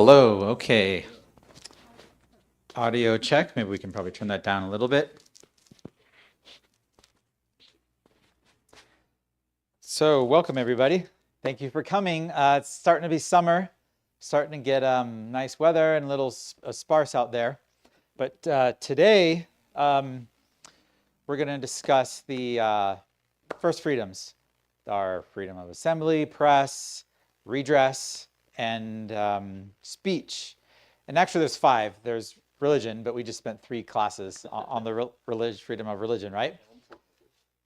Hello, okay. Audio check. Maybe we can probably turn that down a little bit. So, welcome everybody. Thank you for coming. It's starting to be summer, starting to get nice weather and a little sparse out there. But today, we're going to discuss the first freedoms, our freedom of assembly, press, redress, and speech. And actually there's 5. There's religion, but we just spent 3 classes on the freedom of religion, right?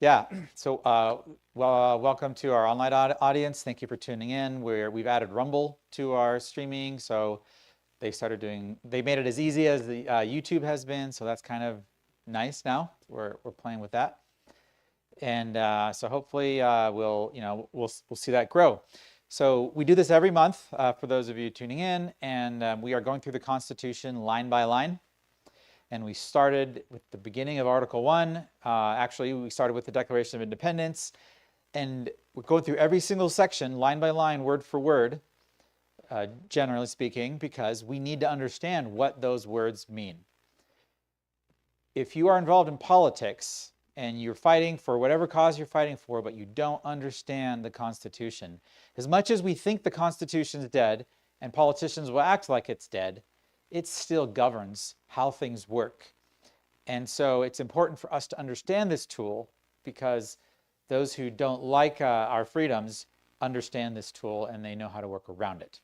Yeah, so welcome to our online audience. Thank you for tuning in. We've added Rumble to our streaming, so they made it as easy as the YouTube has been, so that's kind of nice now. We're playing with that. And so hopefully we'll see that grow. So we do this every month for those of you tuning in, and we are going through the Constitution line by line. And we started with the beginning of Article 1. Actually, we started with the Declaration of Independence. And we're going through every single section, line by line, word for word, generally speaking, because we need to understand what those words mean. If you are involved in politics and you're fighting for whatever cause you're fighting for, but you don't understand the Constitution, as much as we think the Constitution is dead and politicians will act like it's dead, it still governs how things work. And so it's important for us to understand this tool because those who don't like our freedoms understand this tool and they know how to work around it.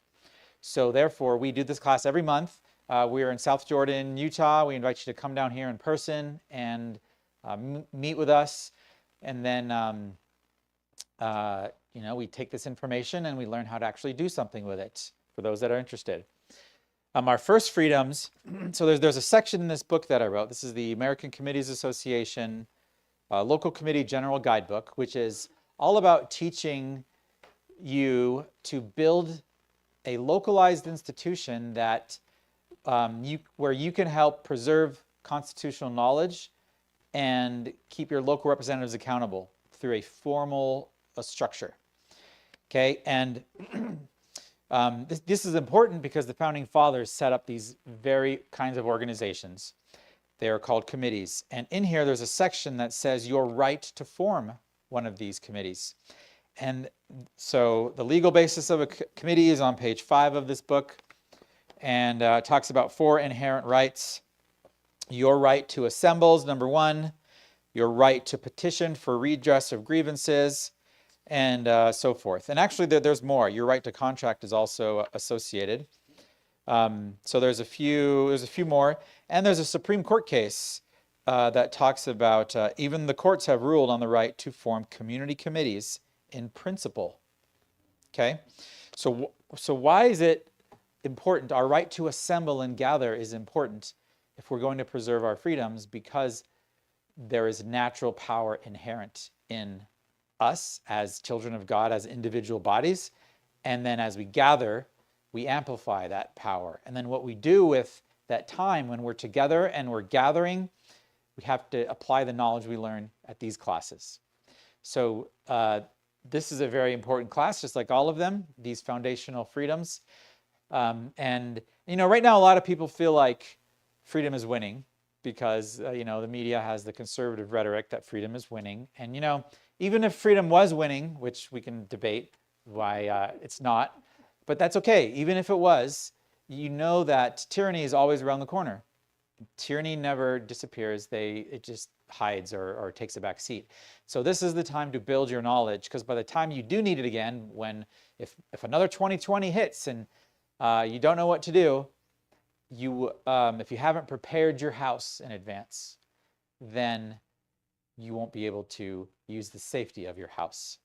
So therefore, we do this class every month. We are in South Jordan, Utah. We invite you to come down here in person and meet with us. And then, we take this information and we learn how to actually do something with it for those that are interested. Our first freedoms, so there's a section in this book that I wrote. This is the American Committees Association Local Committee General Guidebook, which is all about teaching you to build a localized institution that where you can help preserve constitutional knowledge and keep your local representatives accountable through a formal structure. Okay, and this is important because the Founding Fathers set up these very kinds of organizations. They are called committees. And in here, there's a section that says your right to form one of these committees. And so the legal basis of a committee is on page 5 of this book. And it talks about 4 inherent rights. Your right to assemble is number 1. Your right to petition for redress of grievances, and so forth. And actually, there's more. Your right to contract is also associated. So there's a few more. And there's a Supreme Court case that talks about even the courts have ruled on the right to form community committees in principle. Okay? So why is it important? Our right to assemble and gather is important if we're going to preserve our freedoms, because there is natural power inherent in us as children of God, as individual bodies. And then as we gather, we amplify that power. And then what we do with that time when we're together and we're gathering, we have to apply the knowledge we learn at these classes. So this is a very important class, just like all of them, these foundational freedoms. And right now a lot of people feel like freedom is winning because the media has the conservative rhetoric that freedom is winning. And even if freedom was winning, which we can debate why it's not, but that's okay. Even if it was, that tyranny is always around the corner. Tyranny never disappears. It just hides or takes a back seat. So this is the time to build your knowledge, because by the time you do need it again, if another 2020 hits and you don't know what to do, if you haven't prepared your house in advance, then you won't be able to use the safety of your house.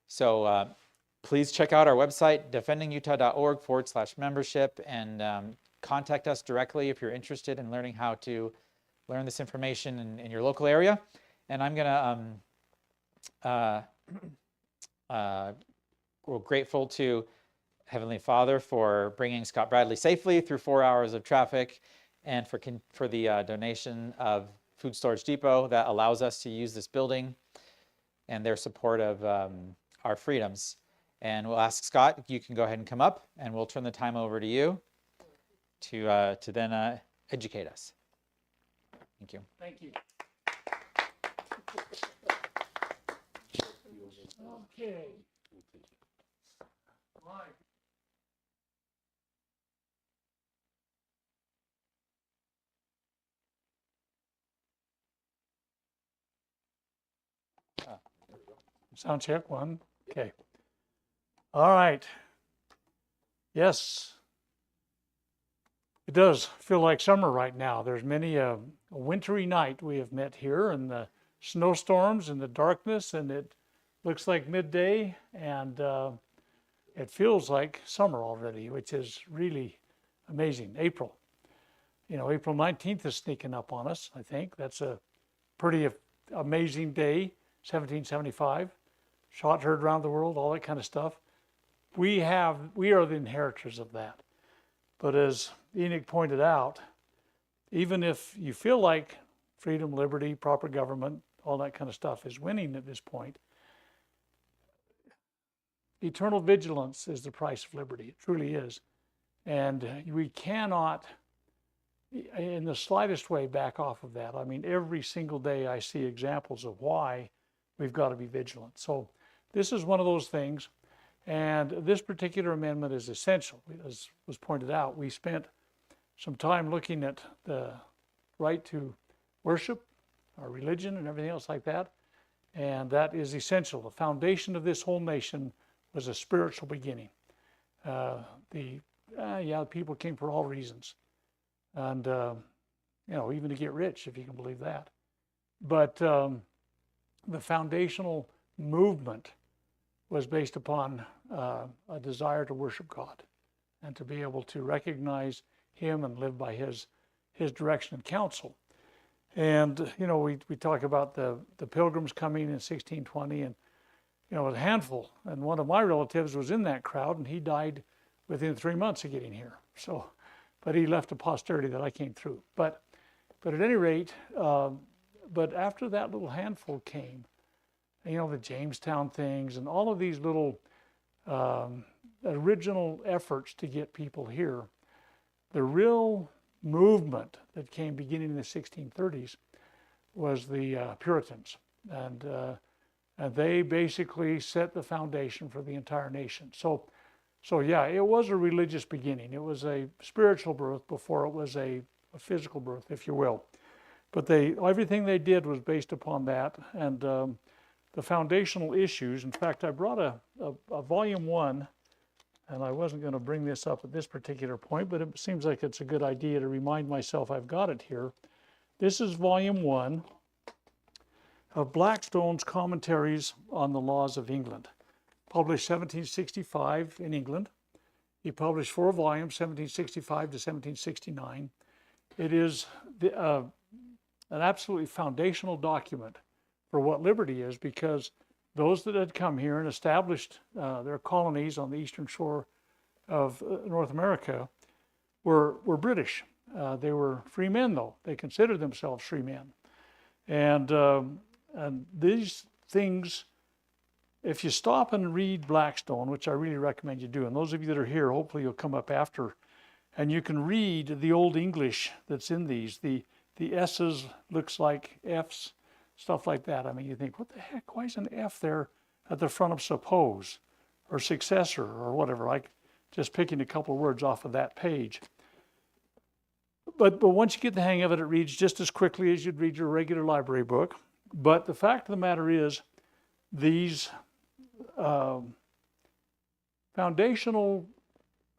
So please check out our website, defendingutah.org/membership, and contact us directly if you're interested in learning how to learn this information in your local area. And I'm going to, we're grateful to Heavenly Father for bringing Scott Bradley safely through 4 hours of traffic, and for the donation of Food Storage Depot that allows us to use this building, and their support of our freedoms. And we'll ask Scott, you can go ahead and come up, and we'll turn the time over to you to then educate us. Thank you. Thank you. Okay. Right. Sound check one. Okay. All right. Yes. It does feel like summer right now. There's many a wintry night we have met here, and the snowstorms and the darkness, and it looks like midday, and it feels like summer already, which is really amazing. April. April 19th is sneaking up on us, I think. That's a pretty amazing day, 1775. Shot heard around the world, all that kind of stuff. We are the inheritors of that. But as Enoch pointed out, even if you feel like freedom, liberty, proper government, all that kind of stuff is winning at this point, eternal vigilance is the price of liberty. It truly is. And we cannot, in the slightest way, back off of that. I mean, every single day I see examples of why we've got to be vigilant. So this is one of those things. And this particular amendment is essential. As was pointed out, we spent some time looking at the right to worship, our religion, and everything else like that. And that is essential. The foundation of this whole nation was a spiritual beginning. The people came for all reasons. And, even to get rich, if you can believe that. But the foundational movement was based upon a desire to worship God and to be able to recognize Him and live by His direction and counsel. And, we talk about the Pilgrims coming in 1620, and, a handful. And one of my relatives was in that crowd, and he died within 3 months of getting here. So, but he left a posterity that I came through. But at any rate, but after that little handful came, the Jamestown things and all of these little original efforts to get people here, the real movement that came beginning in the 1630s was the Puritans. And they basically set the foundation for the entire nation. So yeah, it was a religious beginning. It was a spiritual birth before it was a physical birth, if you will. But everything they did was based upon that. And the foundational issues. In fact, I brought a volume 1, and I wasn't going to bring this up at this particular point, but it seems like it's a good idea to remind myself I've got it here. This is volume 1 of Blackstone's Commentaries on the Laws of England, published 1765 in England. He published 4 volumes, 1765 to 1769. It is an absolutely foundational document for what liberty is, because those that had come here and established their colonies on the eastern shore of North America were British. They were free men, though. They considered themselves free men. And these things, if you stop and read Blackstone, which I really recommend you do, and those of you that are here, hopefully you'll come up after, and you can read the Old English that's in these. The S's looks like F's, stuff like that. I mean, you think, what the heck? Why is an F there at the front of suppose or successor or whatever? Like just picking a couple of words off of that page. But once you get the hang of it, it reads just as quickly as you'd read your regular library book. But the fact of the matter is, these foundational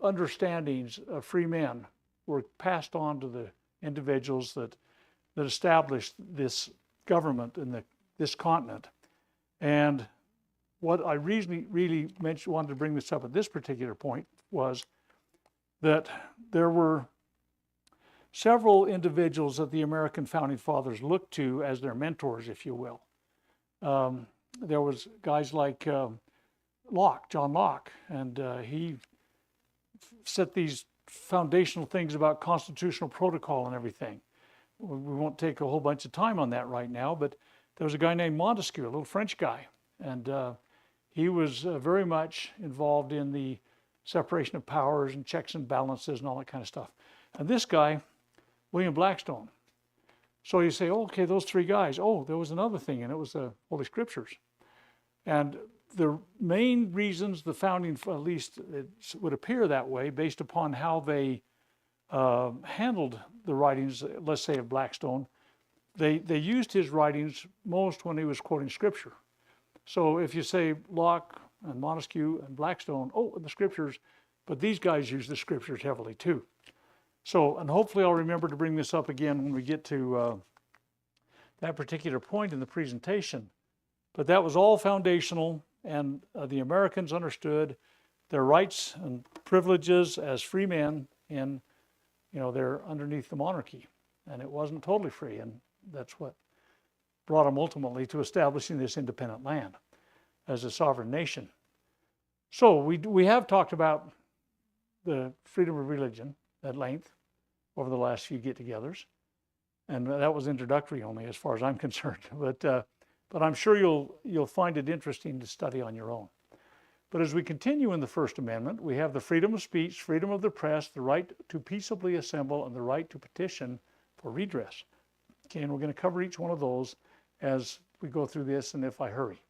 understandings of free men were passed on to the individuals that established this government in this continent. And what I really wanted to bring this up at this particular point was that there were several individuals that the American founding fathers looked to as their mentors, if you will. There was guys like John Locke, and he set these foundational things about constitutional protocol and everything. We won't take a whole bunch of time on that right now, but there was a guy named Montesquieu, a little French guy, and he was very much involved in the separation of powers and checks and balances and all that kind of stuff. And this guy, William Blackstone. So you say, oh, okay, those three guys. Oh, there was another thing, and it was the Holy Scriptures. And the main reasons the founding, at least it would appear that way, based upon how they handled the writings, let's say of Blackstone, they used his writings most when he was quoting Scripture. So if you say Locke and Montesquieu and Blackstone, oh, the Scriptures, but these guys use the Scriptures heavily too. So, and hopefully I'll remember to bring this up again when we get to that particular point in the presentation. But that was all foundational, and the Americans understood their rights and privileges as free men in, they're underneath the monarchy. And it wasn't totally free, and that's what brought them ultimately to establishing this independent land as a sovereign nation. So we have talked about the freedom of religion at length over the last few get-togethers, and that was introductory only as far as I'm concerned. But I'm sure you'll find it interesting to study on your own. But as we continue in the First Amendment, we have the freedom of speech, freedom of the press, the right to peaceably assemble, and the right to petition for redress. Okay, and we're going to cover each one of those as we go through this, and if I hurry.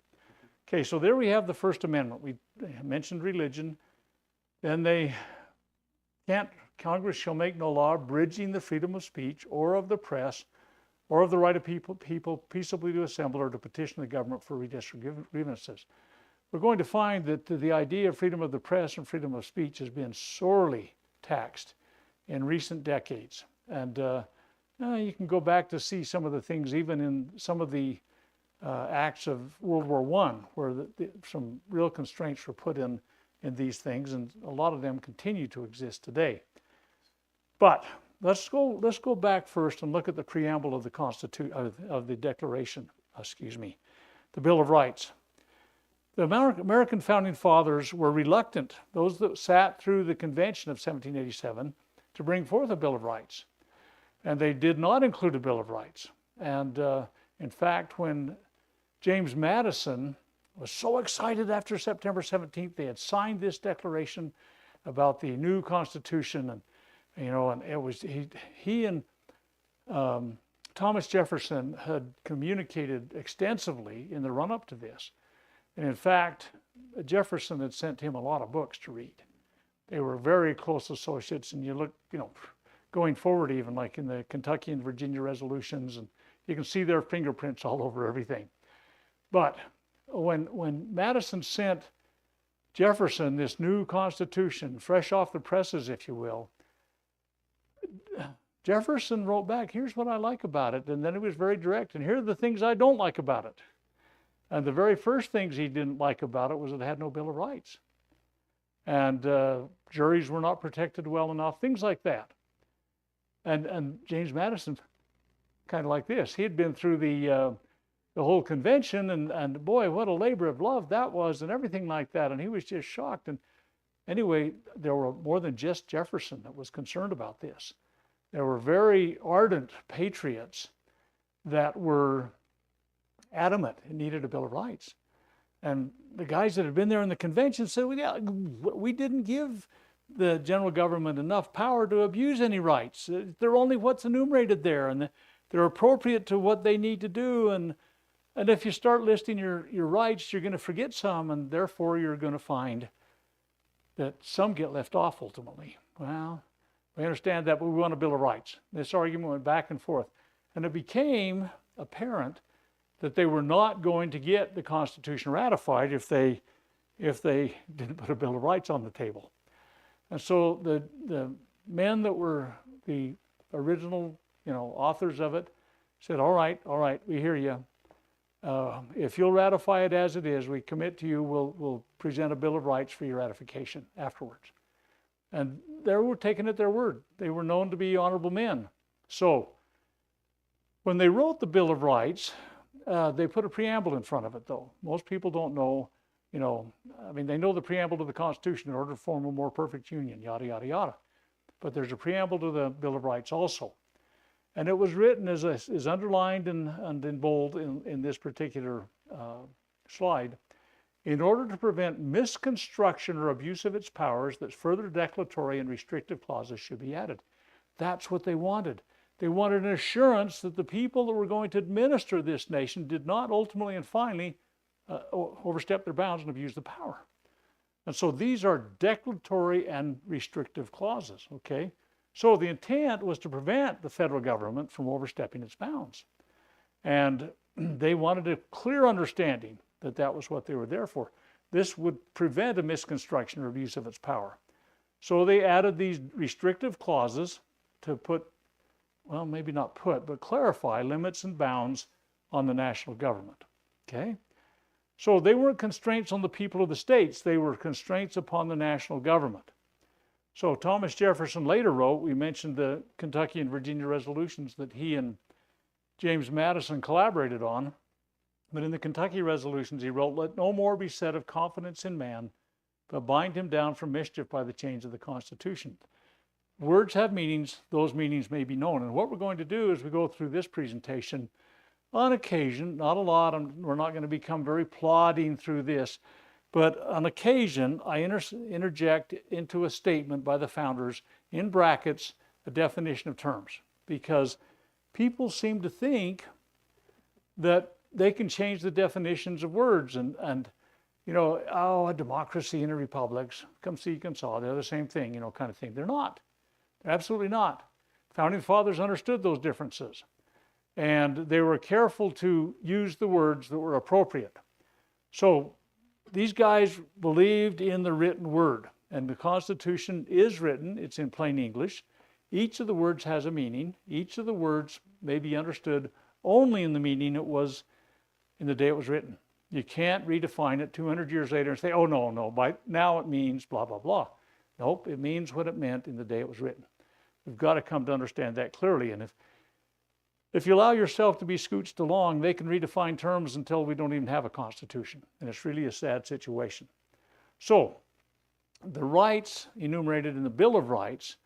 Okay, so there we have the First Amendment. We mentioned religion. Then Congress shall make no law abridging the freedom of speech or of the press or of the right of people peaceably to assemble or to petition the government for redress of grievances. We're going to find that the idea of freedom of the press and freedom of speech has been sorely taxed in recent decades. And you can go back to see some of the things, even in some of the acts of World War I, where some real constraints were put in these things, and a lot of them continue to exist today. But let's go back first and look at the preamble of the of the Declaration, the Bill of Rights. The American founding fathers were reluctant, those that sat through the convention of 1787, to bring forth a Bill of Rights. And they did not include a Bill of Rights. And in fact, when James Madison was so excited after September 17th, they had signed this declaration about the new Constitution, and and it was he and Thomas Jefferson had communicated extensively in the run-up to this. And in fact, Jefferson had sent him a lot of books to read. They were very close associates, and you look, going forward even, like in the Kentucky and Virginia resolutions, and you can see their fingerprints all over everything. But when Madison sent Jefferson this new Constitution, fresh off the presses, if you will, Jefferson wrote back, here's what I like about it. And then he was very direct, and here are the things I don't like about it. And the very first things he didn't like about it was it had no Bill of Rights. And juries were not protected well enough, things like that. And James Madison, kind of like this, he had been through the whole convention, and boy, what a labor of love that was, and everything like that. And he was just shocked. And anyway, there were more than just Jefferson that was concerned about this. There were very ardent patriots that were adamant it needed a Bill of Rights. And the guys that had been there in the convention said, well, yeah, we didn't give the general government enough power to abuse any rights. They're only what's enumerated there, and they're appropriate to what they need to do. And if you start listing your rights, you're going to forget some, and therefore you're going to find that some get left off ultimately. Well, we understand that, but we want a Bill of Rights. This argument went back and forth. And it became apparent that they were not going to get the Constitution ratified if they didn't put a Bill of Rights on the table. And so the men that were the original, authors of it said, all right, we hear you. If you'll ratify it as it is, we commit to you, we'll present a Bill of Rights for your ratification afterwards. And they were taken at their word. They were known to be honorable men. So when they wrote the Bill of Rights, they put a preamble in front of it, though. Most people don't know, they know the preamble to the Constitution in order to form a more perfect union, yada, yada, yada. But there's a preamble to the Bill of Rights also. And it was written is underlined and in bold in this particular slide. in order to prevent misconstruction or abuse of its powers, that further declaratory and restrictive clauses should be added. That's what they wanted. They wanted an assurance that the people that were going to administer this nation did not ultimately and finally overstep their bounds and abuse the power. And so these are declaratory and restrictive clauses, okay? So the intent was to prevent the federal government from overstepping its bounds. And they wanted a clear understanding that that was what they were there for. This would prevent a misconstruction or abuse of its power. So they added these restrictive clauses to put, well, maybe not put, but clarify limits and bounds on the national government, okay? So they weren't constraints on the people of the states, they were constraints upon the national government. So Thomas Jefferson later wrote, we mentioned the Kentucky and Virginia resolutions that he and James Madison collaborated on, but in the Kentucky resolutions he wrote, "Let no more be said of confidence in man, but bind him down from mischief by the chains of the Constitution." Words have meanings, those meanings may be known. And what we're going to do as we go through this presentation, on occasion, not a lot, we're not going to become very plodding through this, but on occasion, I interject into a statement by the founders, in brackets, a definition of terms, because people seem to think that they can change the definitions of words and you know, oh, a democracy and a republic, come see, come saw, they're the same thing, you know, kind of thing. They're not. They're absolutely not. Founding fathers understood those differences. And they were careful to use the words that were appropriate. So these guys believed in the written word. And the Constitution is written, it's in plain English. Each of the words has a meaning. Each of the words may be understood only in the meaning it was in the day it was written. You can't redefine it 200 years later and say, oh, no, by now it means blah, blah, blah. Nope, it means what it meant in the day it was written. We've got to come to understand that clearly. And if you allow yourself to be scooched along, they can redefine terms until we don't even have a constitution. And it's really a sad situation. So the rights enumerated in the Bill of Rights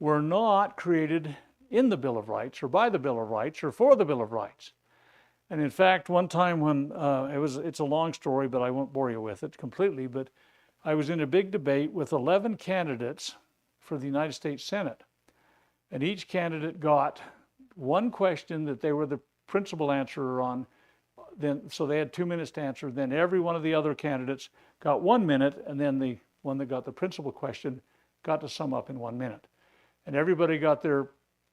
were not created in the Bill of Rights or by the Bill of Rights or for the Bill of Rights. And in fact, one time when, it's a long story, but I won't bore you with it completely, but I was in a big debate with 11 candidates for the United States Senate. And each candidate got one question that they were the principal answerer on. Then, so they had 2 minutes to answer. Then every one of the other candidates got 1 minute, and then the one that got the principal question got to sum up in 1 minute. And everybody got their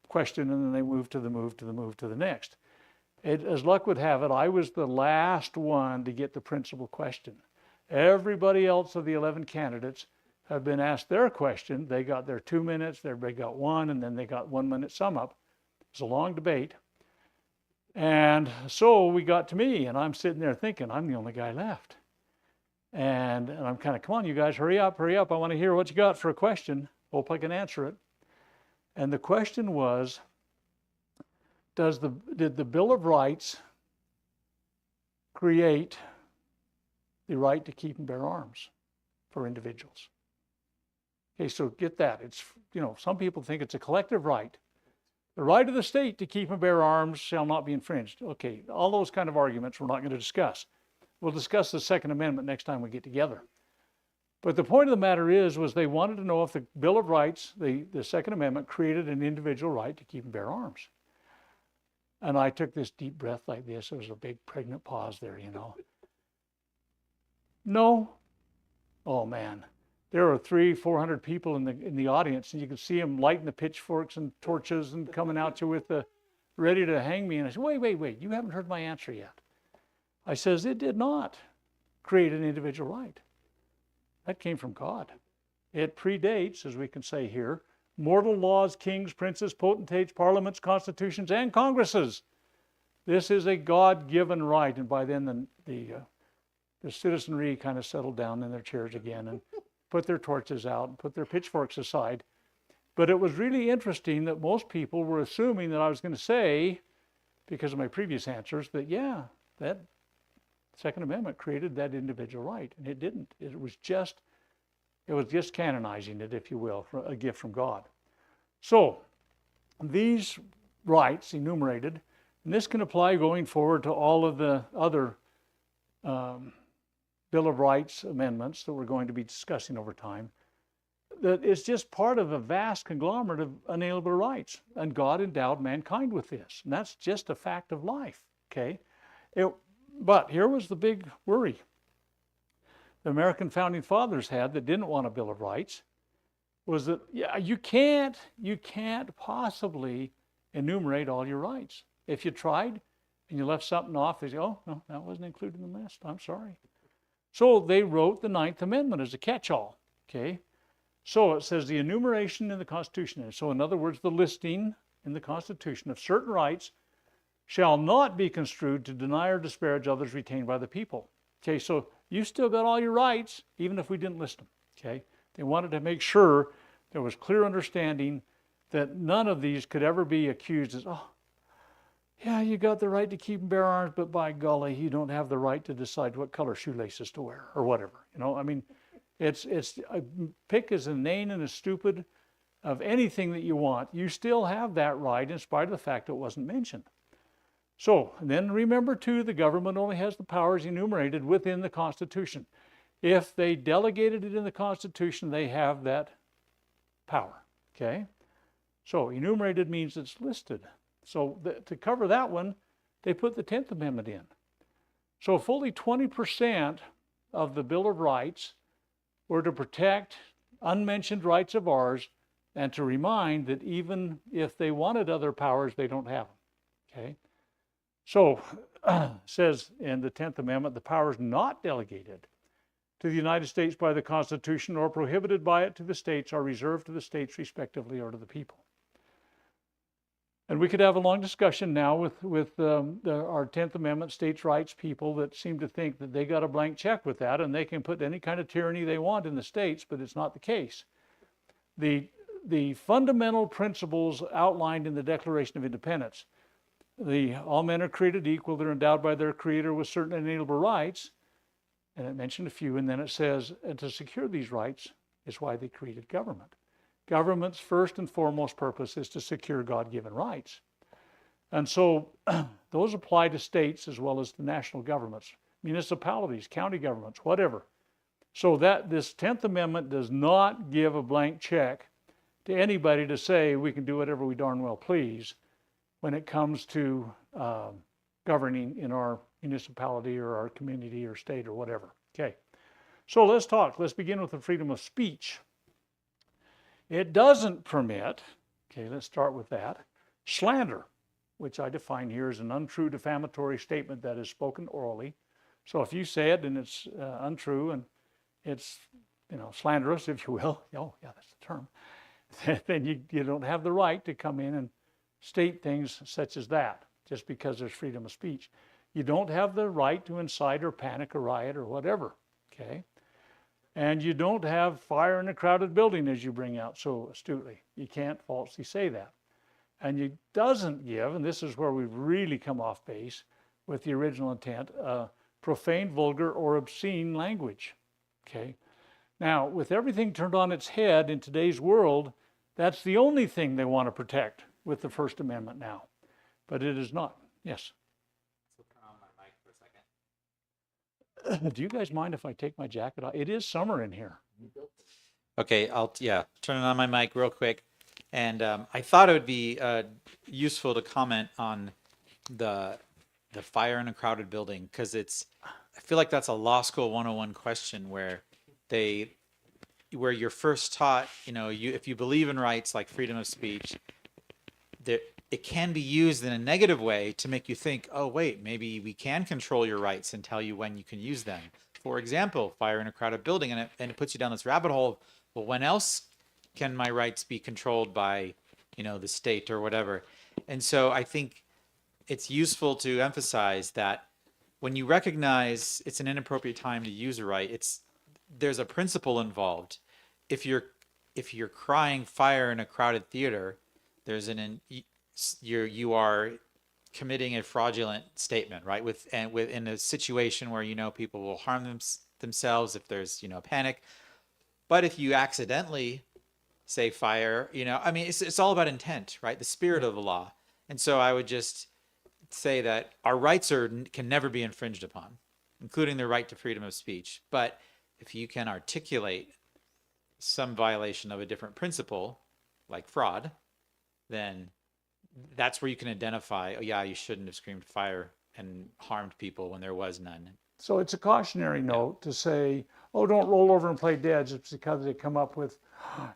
question, and then they moved to the next. As luck would have it, I was the last one to get the principal question. Everybody else of the 11 candidates have been asked their question. They got their 2 minutes, everybody got one, and then they got 1 minute sum up. It was a long debate. And so we got to me, and I'm sitting there thinking, I'm the only guy left. And I'm kind of, come on, you guys, hurry up. I want to hear what you got for a question. Hope I can answer it. And the question was, did the Bill of Rights create the right to keep and bear arms for individuals? Okay, so get that. It's, you know, some people think it's a collective right. The right of the state to keep and bear arms shall not be infringed. Okay, all those kind of arguments we're not going to discuss. We'll discuss the Second Amendment next time we get together. But the point of the matter was they wanted to know if the Bill of Rights, the Second Amendment, created an individual right to keep and bear arms. And I took this deep breath like this. There was a big pregnant pause there, you know. No. Oh, man. There were 300-400 people in the audience, and you could see them lighting the pitchforks and torches and coming out you with ready to hang me. And I said, wait, you haven't heard my answer yet. I says, it did not create an individual right. That came from God. It predates, as we can say here, mortal laws, kings, princes, potentates, parliaments, constitutions, and congresses. This is a God-given right. And by then the citizenry kind of settled down in their chairs again and put their torches out and put their pitchforks aside. But it was really interesting that most people were assuming that I was going to say, because of my previous answers, that yeah, that Second Amendment created that individual right. And it didn't. It was just canonizing it, if you will, a gift from God. So these rights enumerated, and this can apply going forward to all of the other Bill of Rights amendments that we're going to be discussing over time, that it's just part of a vast conglomerate of unalienable rights. And God endowed mankind with this. And that's just a fact of life, okay? But here was the big worry the American founding fathers had that didn't want a Bill of Rights, was that, yeah, you can't possibly enumerate all your rights. If you tried and you left something off, they say, oh, no, that wasn't included in the list. I'm sorry. So they wrote the Ninth Amendment as a catch-all, okay? So it says the enumeration in the Constitution. So in other words, the listing in the Constitution of certain rights shall not be construed to deny or disparage others retained by the people. Okay, so you still got all your rights, even if we didn't list them, okay? They wanted to make sure there was clear understanding that none of these could ever be accused as, oh, yeah, you got the right to keep and bear arms, but by golly, you don't have the right to decide what color shoelaces to wear or whatever. You know, I mean, it's pick as inane and as stupid of anything that you want. You still have that right in spite of the fact that it wasn't mentioned. So, and then remember too, the government only has the powers enumerated within the Constitution. If they delegated it in the Constitution, they have that power, okay? So enumerated means it's listed. So to cover that one, they put the 10th Amendment in. So fully 20% of the Bill of Rights were to protect unmentioned rights of ours and to remind that even if they wanted other powers, they don't have them, okay? So says in the 10th Amendment, the powers not delegated to the United States by the Constitution or prohibited by it to the states are reserved to the states respectively or to the people. And we could have a long discussion now with our 10th Amendment states' rights people that seem to think that they got a blank check with that and they can put any kind of tyranny they want in the states, but it's not the case. The fundamental principles outlined in the Declaration of Independence, all men are created equal, they're endowed by their Creator with certain inalienable rights, and it mentioned a few, and then it says, and to secure these rights is why they created government. Government's first and foremost purpose is to secure God-given rights. And so those apply to states as well as to national governments, municipalities, county governments, whatever. So that this 10th Amendment does not give a blank check to anybody to say we can do whatever we darn well please when it comes to governing in our municipality or our community or state or whatever. Okay, so let's talk. Let's begin with the freedom of speech. It doesn't permit, okay, let's start with that, slander, which I define here as an untrue defamatory statement that is spoken orally. So if you say it and it's untrue and it's, slanderous, if you will, oh yeah, that's the term, then you don't have the right to come in and state things such as that, just because there's freedom of speech. You don't have the right to incite or panic or riot or whatever, okay? And you don't have fire in a crowded building, as you bring out so astutely. You can't falsely say that. And it doesn't give, and this is where we've really come off base with the original intent, profane, vulgar, or obscene language, okay? Now, with everything turned on its head in today's world, that's the only thing they want to protect with the First Amendment now. But it is not. Yes? So turn on my mic for a second. Do you guys mind if I take my jacket off? It is summer in here. Okay, I'll turn on my mic real quick. And I thought it would be useful to comment on the fire in a crowded building, because I feel like that's a law school 101 question where you're first taught, if you believe in rights like freedom of speech, it can be used in a negative way to make you think, oh, wait, maybe we can control your rights and tell you when you can use them. For example, fire in a crowded building, and it puts you down this rabbit hole of, well, when else can my rights be controlled by, the state or whatever? And so I think it's useful to emphasize that when you recognize it's an inappropriate time to use a right, there's a principle involved. If you're crying fire in a crowded theater, you are committing a fraudulent statement, right? In a situation where people will harm themselves if there's panic. But if you accidentally say fire, it's all about intent, right? The spirit of the law. And so I would just say that our rights can never be infringed upon. including the right to freedom of speech. But if you can articulate some violation of a different principle, like fraud, then that's where you can identify, oh yeah, you shouldn't have screamed fire and harmed people when there was none. So it's a cautionary note to say, oh, don't roll over and play dead just because they come up with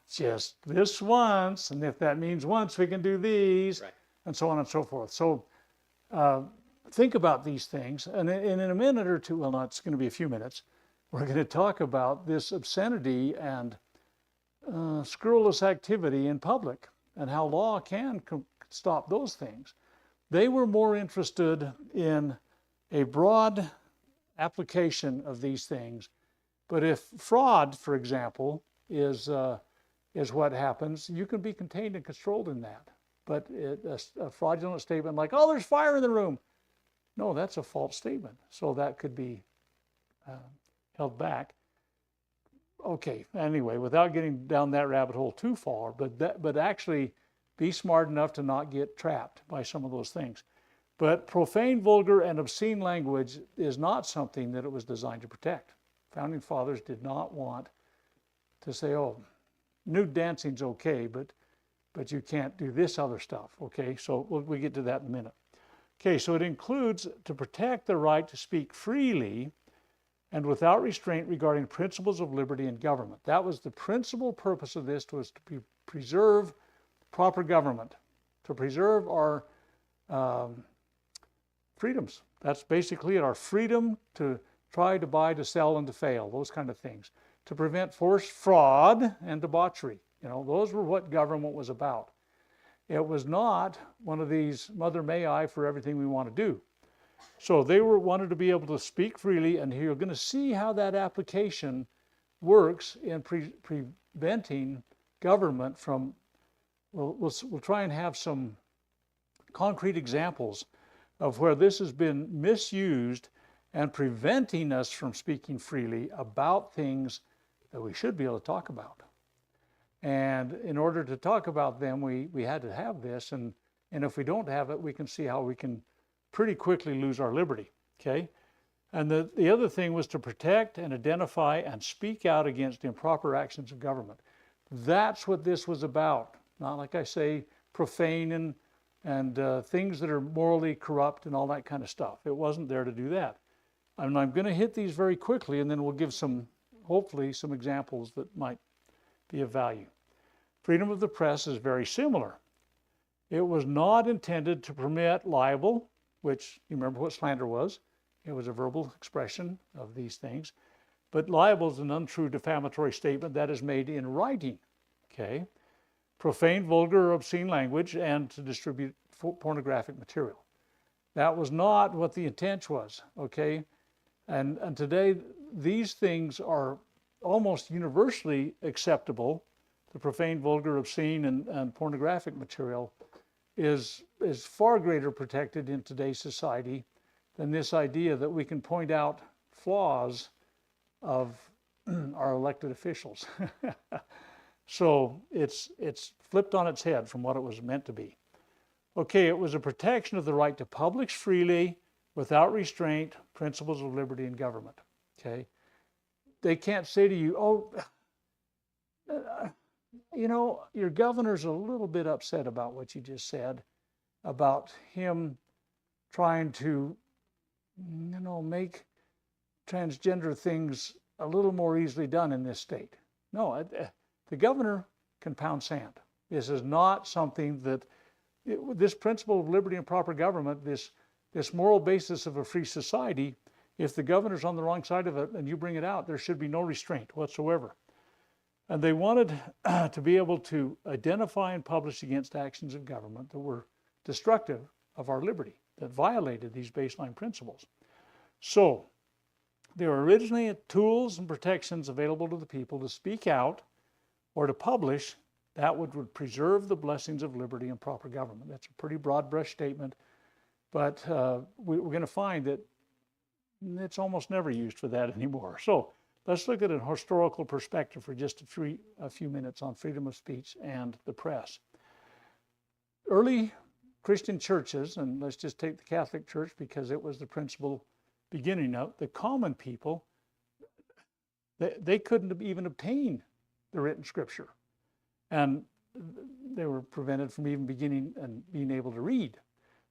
just this once, and if that means once, we can do these, Right. and so on and so forth. So think about these things, and in a minute or two, well, no, it's going to be a few minutes, we're going to talk about this obscenity and scurrilous activity in public and how law can stop those things. They were more interested in a broad application of these things. But if fraud, for example, is what happens, you can be contained and controlled in that. But a fraudulent statement like, oh, there's fire in the room. No, that's a false statement. So that could be held back. Okay, anyway, without getting down that rabbit hole too far, but actually be smart enough to not get trapped by some of those things. But profane, vulgar, and obscene language is not something that it was designed to protect. Founding fathers did not want to say, oh, nude dancing's okay, but you can't do this other stuff, okay? So we'll get to that in a minute. Okay, so it includes to protect the right to speak freely and without restraint regarding principles of liberty and government. That was the principal purpose of this, was to preserve proper government, to preserve our freedoms. That's basically it, our freedom to try, to buy, to sell, and to fail, those kind of things. To prevent forced fraud and debauchery. You know, those were what government was about. It was not one of these mother may I for everything we want to do. So they wanted to be able to speak freely, and you're going to see how that application works in preventing government from, we'll try and have some concrete examples of where this has been misused and preventing us from speaking freely about things that we should be able to talk about. And in order to talk about them, we had to have this, and if we don't have it, we can see how we can pretty quickly lose our liberty, okay? And the other thing was to protect and identify and speak out against improper actions of government. That's what this was about. Not, like I say, profane and things that are morally corrupt and all that kind of stuff. It wasn't there to do that. And I'm going to hit these very quickly, and then we'll give hopefully some examples that might be of value. Freedom of the press is very similar. It was not intended to permit libel, which, you remember what slander was. It was a verbal expression of these things. But libel is an untrue defamatory statement that is made in writing, okay? Profane, vulgar, or obscene language, and to distribute pornographic material. That was not what the intent was, okay? And today, these things are almost universally acceptable. The profane, vulgar, obscene, and pornographic material is far greater protected in today's society than this idea that we can point out flaws of our elected officials. So it's flipped on its head from what it was meant to be. Okay, it was a protection of the right to publish freely, without restraint, principles of liberty and government, okay? They can't say to you, oh, you know, your governor's a little bit upset about what you just said, about him trying to, you know, make transgender things a little more easily done in this state. No, the governor can pound sand. This is not something that, this principle of liberty and proper government, this moral basis of a free society, if the governor's on the wrong side of it and you bring it out, there should be no restraint whatsoever. And they wanted to be able to identify and publish against actions of government that were destructive of our liberty, that violated these baseline principles. So there were originally tools and protections available to the people to speak out or to publish that would preserve the blessings of liberty and proper government. That's a pretty broad brush statement, but we're going to find that it's almost never used for that anymore. So let's look at a historical perspective for just a few minutes on freedom of speech and the press. Early Christian churches, and let's just take the Catholic Church because it was the principal beginning of, the common people, they couldn't even obtain the written scripture. And they were prevented from even beginning and being able to read.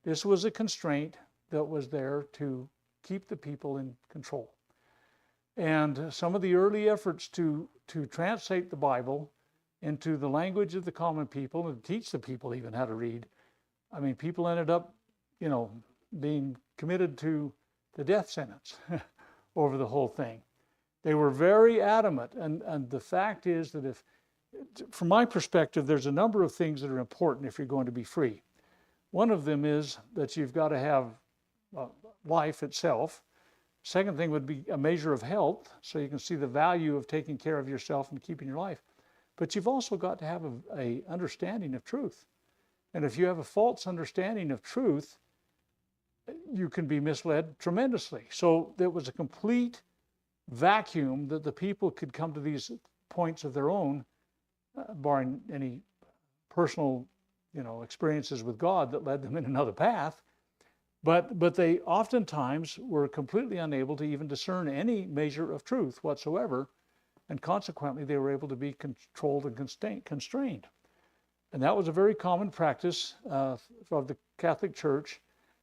This was a constraint that was there to keep the people in control. And some of the early efforts to translate the Bible into the language of the common people and teach the people even how to read, I mean, people ended up, being committed to the death sentence over the whole thing. They were very adamant. And the fact is that from my perspective, there's a number of things that are important if you're going to be free. One of them is that you've got to have life itself. Second thing would be a measure of health, so you can see the value of taking care of yourself and keeping your life. But you've also got to have a understanding of truth. And if you have a false understanding of truth, you can be misled tremendously. So there was a complete vacuum that the people could come to these points of their own, barring any personal, experiences with God that led them in another path. But they oftentimes were completely unable to even discern any measure of truth whatsoever, and consequently they were able to be controlled and constrained. And that was a very common practice of the Catholic Church.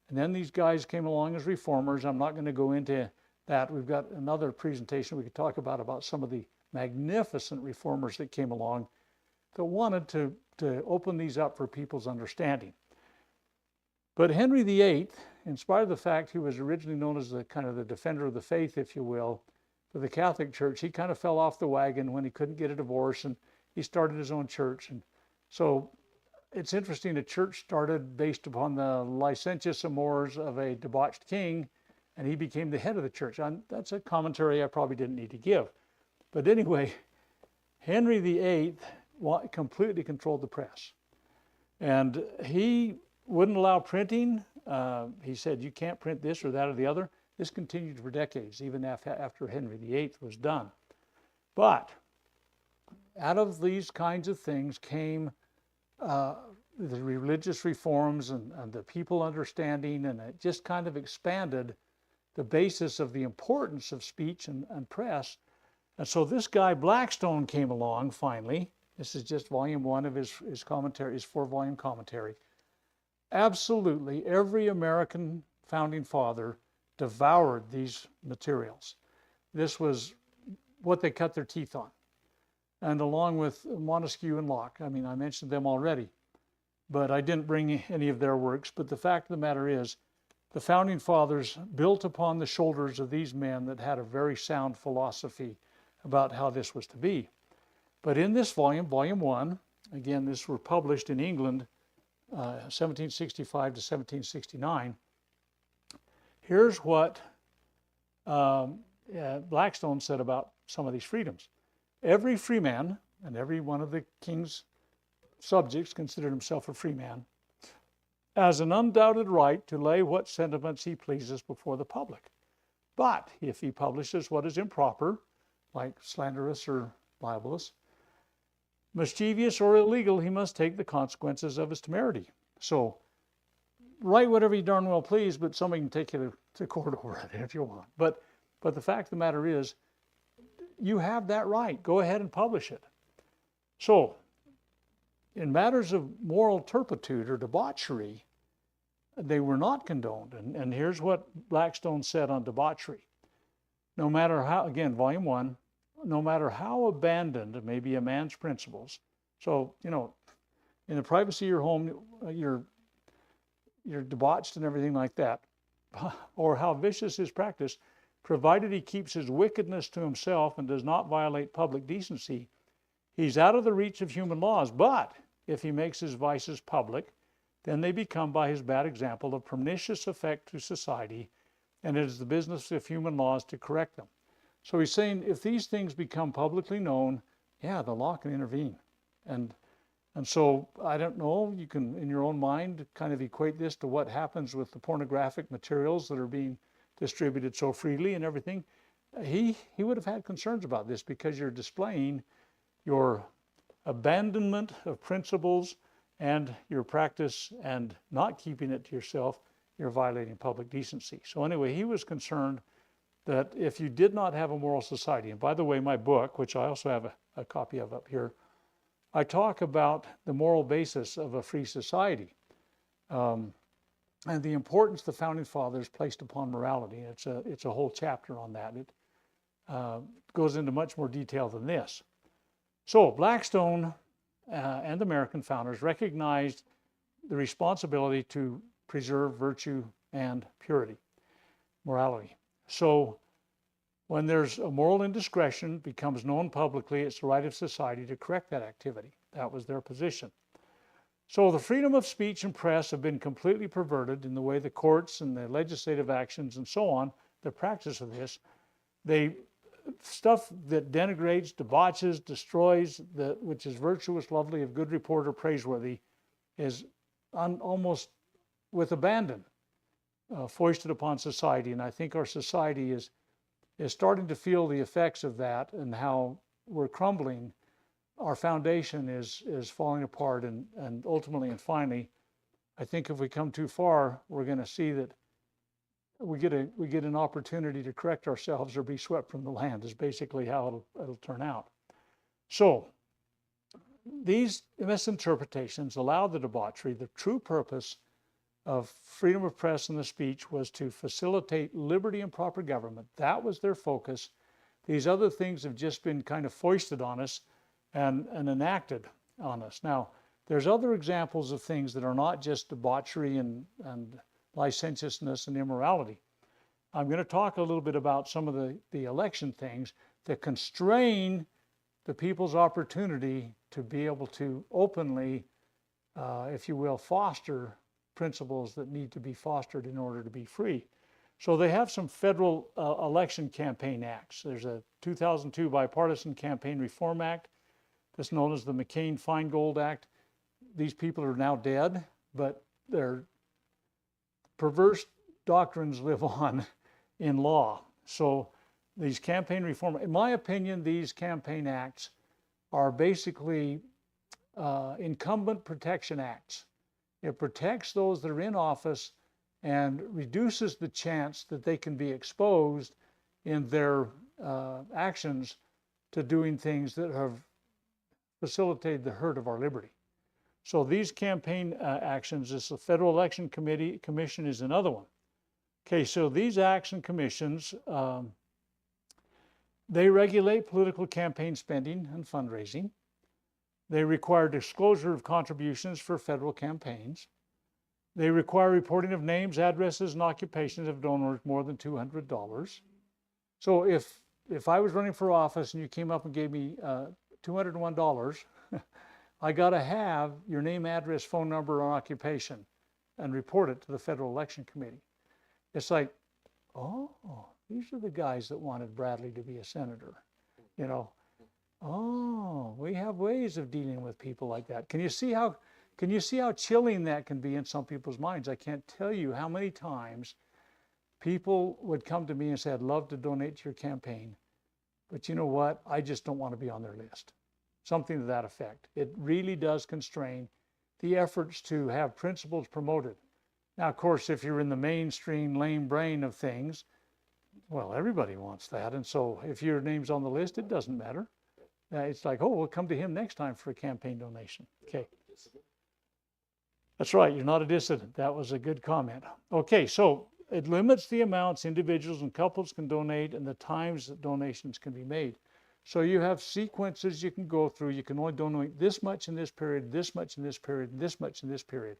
And then these guys came along as reformers. I'm not going to go into that. We've got another presentation we could talk about some of the magnificent reformers that came along that wanted to open these up for people's understanding. But Henry VIII, in spite of the fact he was originally known as the kind of the defender of the faith, if you will, for the Catholic Church, he kind of fell off the wagon when he couldn't get a divorce, and he started his own church. And so it's interesting, a church started based upon the licentious amours of a debauched king, and he became the head of the church. That's a commentary I probably didn't need to give. But anyway, Henry VIII completely controlled the press. And he wouldn't allow printing. He said, you can't print this or that or the other. This continued for decades, even after Henry VIII was done. But out of these kinds of things came the religious reforms and the people understanding, and it just kind of expanded the basis of the importance of speech and press. And so this guy Blackstone came along finally. This is just volume 1 of his commentary, his 4-volume commentary. Absolutely every American founding father devoured these materials. This was what they cut their teeth on. And along with Montesquieu and Locke, I mean, I mentioned them already, but I didn't bring any of their works. But the fact of the matter is, the founding fathers built upon the shoulders of these men that had a very sound philosophy about how this was to be. But in this volume, volume 1, again, this were published in England, 1765 to 1769. Here's what Blackstone said about some of these freedoms. Every free man, and every one of the king's subjects considered himself a free man, has an undoubted right to lay what sentiments he pleases before the public. But if he publishes what is improper, like slanderous or libelous, mischievous or illegal, he must take the consequences of his temerity. So write whatever you darn well please, but somebody can take you to court over it if you want. But the fact of the matter is, you have that right. Go ahead and publish it. So in matters of moral turpitude or debauchery, they were not condoned. And here's what Blackstone said on debauchery. No matter how, again, volume 1, no matter how abandoned may be a man's principles. So, in the privacy of your home, you're debauched and everything like that, or how vicious his practice, provided he keeps his wickedness to himself and does not violate public decency, he's out of the reach of human laws. But if he makes his vices public, then they become, by his bad example, of pernicious effect to society, and it is the business of human laws to correct them. So he's saying if these things become publicly known, yeah, the law can intervene. And so I don't know, you can, in your own mind, kind of equate this to what happens with the pornographic materials that are being distributed so freely and everything. He would have had concerns about this because you're displaying your abandonment of principles and your practice and not keeping it to yourself you're violating public decency. So anyway, he was concerned that if you did not have a moral society, and by the way, my book, which I also have a copy of up here, I talk about the moral basis of a free society, and the importance the Founding Fathers placed upon morality. It's a whole chapter on that. It goes into much more detail than this. So Blackstone and the American founders recognized the responsibility to preserve virtue and purity, morality. So when there's a moral indiscretion becomes known publicly, it's the right of society to correct that activity. That was their position. So the freedom of speech and press have been completely perverted in the way the courts and the legislative actions and so on, the practice of this, stuff that denigrates, debauches, destroys, which is virtuous, lovely, of good report, or praiseworthy, is almost with abandon foisted upon society. And I think our society is starting to feel the effects of that and how we're crumbling. Our foundation is falling apart, and ultimately and finally, I think if we come too far, we're going to see that we get an opportunity to correct ourselves or be swept from the land, is basically how it'll turn out. So these misinterpretations allow the debauchery. The true purpose of freedom of press and the speech was to facilitate liberty and proper government. That was their focus. These other things have just been kind of foisted on us and enacted on us. Now, there's other examples of things that are not just debauchery and licentiousness and immorality. I'm going to talk a little bit about some of the election things that constrain the people's opportunity to be able to openly, if you will, foster principles that need to be fostered in order to be free. So they have some federal election campaign acts. There's a 2002 Bipartisan Campaign Reform Act that's known as the McCain-Feingold Act. These people are now dead, but their perverse doctrines live on in law. So these campaign reform, in my opinion, these campaign acts are basically incumbent protection acts. It protects those that are in office and reduces the chance that they can be exposed in their actions to doing things that have facilitated the hurt of our liberty. So these campaign actions, the Federal Election Commission is another one. Okay, so these action commissions, they regulate political campaign spending and fundraising. They require disclosure of contributions for federal campaigns. They require reporting of names, addresses, and occupations of donors more than $200. So if I was running for office and you came up and gave me $201, I got to have your name, address, phone number, or occupation and report it to the Federal Election Committee. It's like, oh, these are the guys that wanted Bradley to be a senator, you know. Oh, we have ways of dealing with people like that. Can you see how chilling that can be in some people's minds? I can't tell you how many times people would come to me and say, I'd love to donate to your campaign, but you know what? I just don't want to be on their list. Something to that effect. It really does constrain the efforts to have principles promoted. Now, of course, if you're in the mainstream lame brain of things, well, everybody wants that. And so if your name's on the list, it doesn't matter. It's like, oh, we'll come to him next time for a campaign donation. Okay. That's right. You're not a dissident. That was a good comment. Okay. So it limits the amounts individuals and couples can donate and the times that donations can be made. So you have sequences you can go through. You can only donate this much in this period, this much in this period, this much in this period.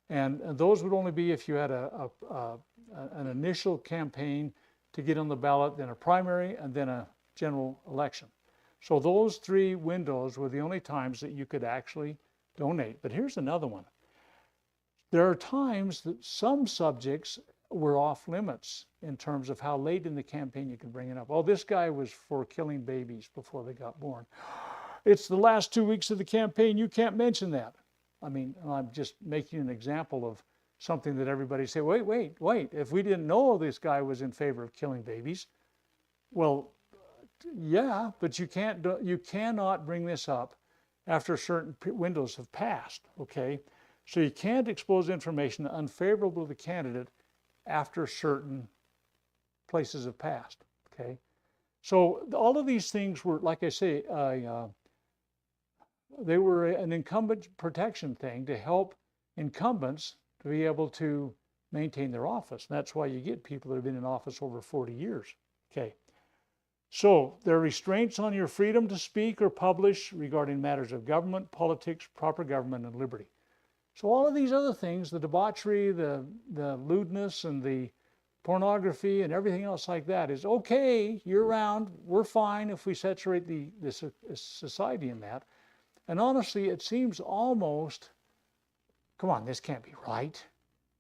And those would only be if you had an initial campaign to get on the ballot, then a primary, and then a general election. So those three windows were the only times that you could actually donate. But here's another one. There are times that some subjects were off limits in terms of how late in the campaign you could bring it up. Oh, this guy was for killing babies before they got born. It's the last 2 weeks of the campaign. You can't mention that. I mean, I'm just making an example of something that everybody say, wait. If we didn't know this guy was in favor of killing babies, well, yeah, but you cannot bring this up after certain windows have passed, okay? So you can't expose information unfavorable to the candidate after certain places have passed, okay? So all of these things were, like I say, they were an incumbent protection thing to help incumbents to be able to maintain their office. And that's why you get people that have been in office over 40 years, okay? So there are restraints on your freedom to speak or publish regarding matters of government, politics, proper government, and liberty. So all of these other things, the debauchery, the lewdness, and the pornography, and everything else like that is okay year-round. We're fine if we saturate the society in that. And honestly, it seems almost, come on, this can't be right.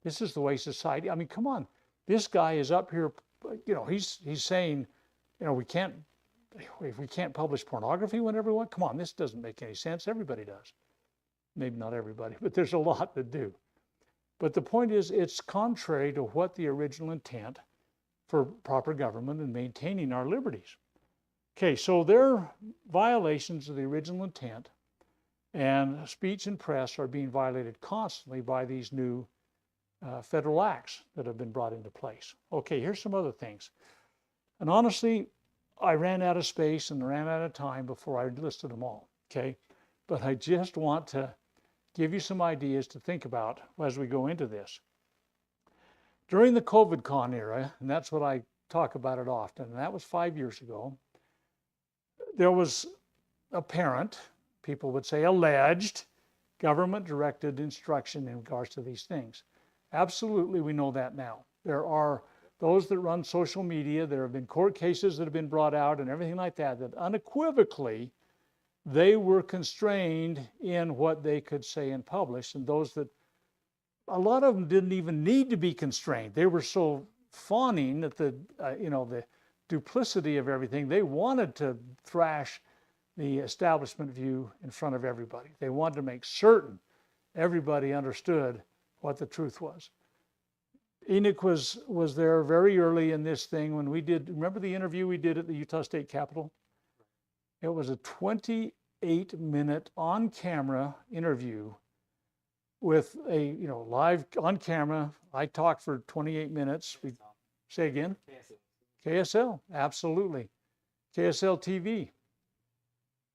This is the way society, I mean, come on. This guy is up here, you know, he's saying, you know, if we can't publish pornography when everyone, come on, this doesn't make any sense. Everybody does. Maybe not everybody, but there's a lot that do. But the point is, it's contrary to what the original intent for proper government and maintaining our liberties. Okay, so they're violations of the original intent, and speech and press are being violated constantly by these new federal acts that have been brought into place. Okay, here's some other things. And honestly, I ran out of space and ran out of time before I listed them all, okay? But I just want to give you some ideas to think about as we go into this. During the COVID con era, and that's what I talk about it often, and that was 5 years ago, there was apparent, people would say alleged, government-directed instruction in regards to these things. Absolutely, we know that now. There are those that run social media, there have been court cases that have been brought out and everything like that, that unequivocally, they were constrained in what they could say and publish, and those that, a lot of them didn't even need to be constrained. They were so fawning at the, the duplicity of everything. They wanted to thrash the establishment view in front of everybody. They wanted to make certain everybody understood what the truth was. Enoch was there very early in this thing when we did, remember the interview we did at the Utah State Capitol? It was a 28-minute on-camera interview with a, live on camera. I talked for 28 minutes. Say again? KSL, absolutely. KSL TV.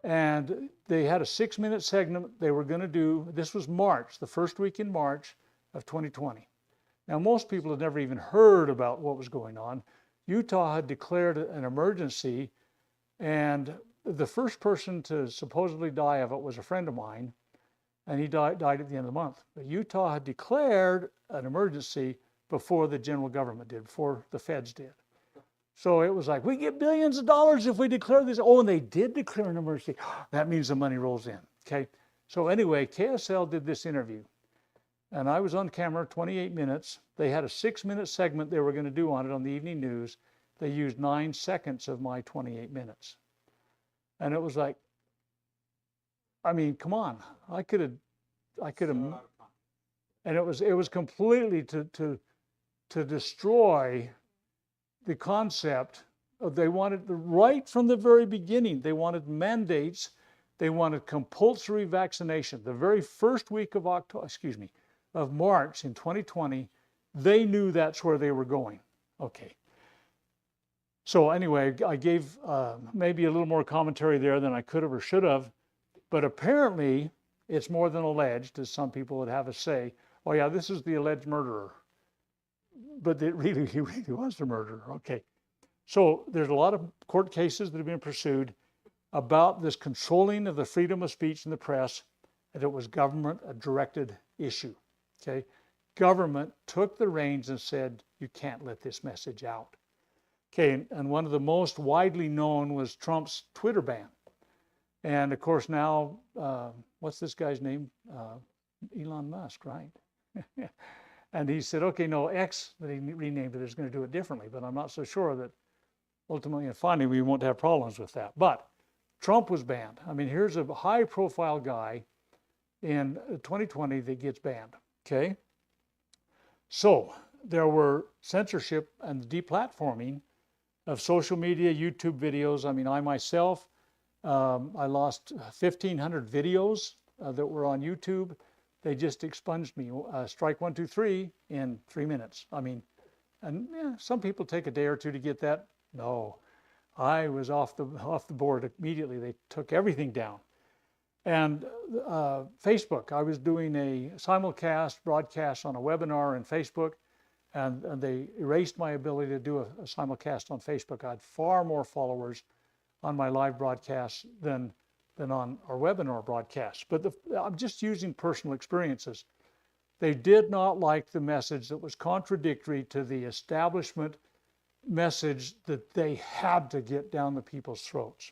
And they had a 6-minute segment they were going to do. This was March, the first week in March of 2020. Now, most people had never even heard about what was going on. Utah had declared an emergency, and the first person to supposedly die of it was a friend of mine, and he died at the end of the month. But Utah had declared an emergency before the general government did, before the feds did. So it was like, we get billions of dollars if we declare this. Oh, and they did declare an emergency. That means the money rolls in, okay? So anyway, KSL did this interview, and I was on camera 28 minutes. They had a 6-minute segment they were going to do on it on the evening news. They used 9 seconds of my 28 minutes. And it was like, I mean, come on, I could have, and it was completely to destroy the concept of, they wanted, right from the very beginning, they wanted mandates, they wanted compulsory vaccination. The very first week of March in 2020, they knew that's where they were going. Okay. So anyway, I gave maybe a little more commentary there than I could have or should have, but apparently it's more than alleged, as some people would have us say. Oh yeah, this is the alleged murderer. But he really was the murderer. Okay. So there's a lot of court cases that have been pursued about this controlling of the freedom of speech in the press, and it was government a directed issue. Okay. Government took the reins and said, you can't let this message out. Okay, and one of the most widely known was Trump's Twitter ban. And of course now, what's this guy's name? Elon Musk, right? And he said, okay, no, X, that he renamed it, is going to do it differently, but I'm not so sure that ultimately and finally we won't have problems with that. But Trump was banned. I mean, here's a high-profile guy in 2020 that gets banned, okay? So there were censorship and deplatforming of social media, YouTube videos. I mean, I myself, I lost 1,500 videos that were on YouTube they just expunged me. Strike 1, 2, 3 in 3 minutes. I mean, and yeah, some people take a day or two to get that. No, I was off the board immediately. They took everything down. And Facebook, I was doing a simulcast broadcast on a webinar in Facebook, and they erased my ability to do a simulcast on Facebook. I had far more followers on my live broadcasts than on our webinar broadcasts. But I'm just using personal experiences. They did not like the message that was contradictory to the establishment message that they had to get down the people's throats.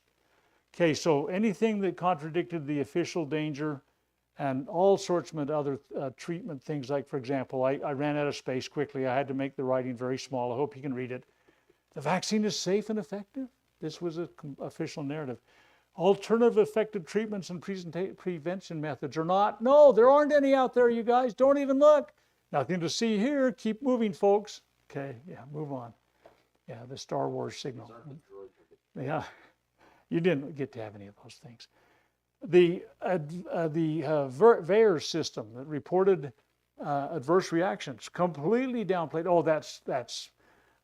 Okay, so anything that contradicted the official danger and all sorts of other treatment things, like, for example, I ran out of space quickly. I had to make the writing very small. I hope you can read it. The vaccine is safe and effective. This was an official narrative. Alternative effective treatments and prevention methods are not. No, there aren't any out there, you guys. Don't even look. Nothing to see here. Keep moving, folks. Okay, yeah, move on. Yeah, the Star Wars signal. Yeah, you didn't get to have any of those things. The VAERS system that reported adverse reactions, completely downplayed. Oh,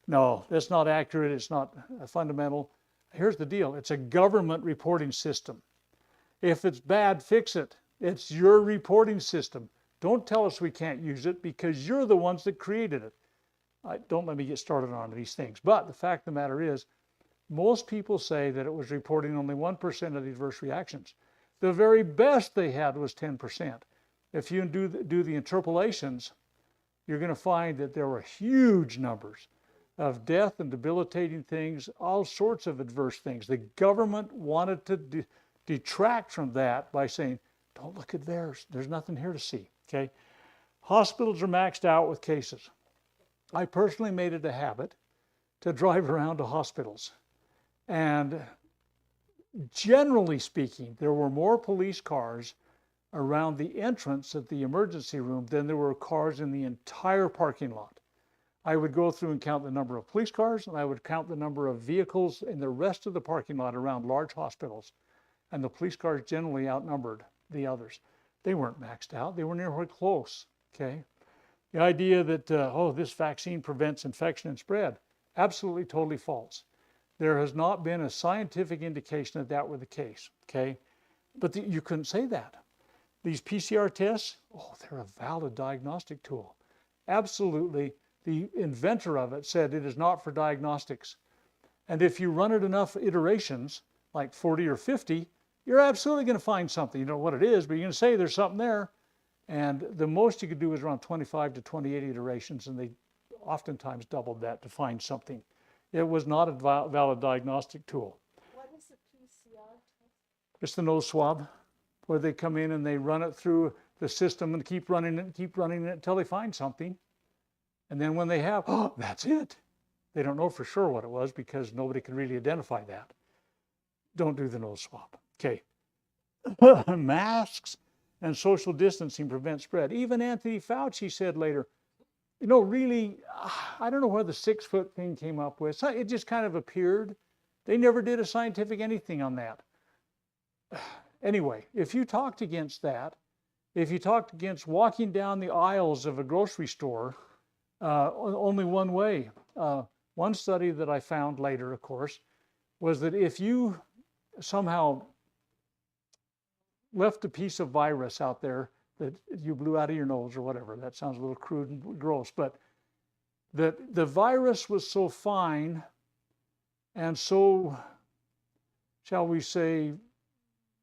no, that's not accurate. It's not fundamental. Here's the deal. It's a government reporting system. If it's bad, fix it. It's your reporting system. Don't tell us we can't use it because you're the ones that created it. Don't let me get started on these things. But the fact of the matter is, most people say that it was reporting only 1% of the adverse reactions. The very best they had was 10%. If you do the interpolations, you're going to find that there were huge numbers of death and debilitating things, all sorts of adverse things. The government wanted to detract from that by saying, don't look at VAERS. There's nothing here to see, okay? Hospitals are maxed out with cases. I personally made it a habit to drive around to hospitals. And generally speaking, there were more police cars around the entrance at the emergency room than there were cars in the entire parking lot. I would go through and count the number of police cars, and I would count the number of vehicles in the rest of the parking lot around large hospitals. And the police cars generally outnumbered the others. They weren't maxed out. They were nowhere close, okay? The idea that, this vaccine prevents infection and spread, absolutely, totally false. There has not been a scientific indication that that were the case, okay? But you couldn't say that. These PCR tests, they're a valid diagnostic tool. Absolutely. The inventor of it said it is not for diagnostics. And if you run it enough iterations, like 40 or 50, you're absolutely going to find something. You don't know what it is, but you're going to say there's something there. And the most you could do is around 25 to 28 iterations, and they oftentimes doubled that to find something. It was not a valid diagnostic tool. What is a PCR test? It's the nose swab, where they come in and they run it through the system and keep running it until they find something. And then when they have, that's it. They don't know for sure what it was because nobody can really identify that. Don't do the nose swab. Okay. Masks and social distancing prevent spread. Even Anthony Fauci said later, really, I don't know where the 6-foot thing came up with. It just kind of appeared. They never did a scientific anything on that. Anyway, if you talked against that, if you talked against walking down the aisles of a grocery store, only one way. One study that I found later, of course, was that if you somehow left a piece of virus out there that you blew out of your nose or whatever, that sounds a little crude and gross, but that the virus was so fine and so, shall we say,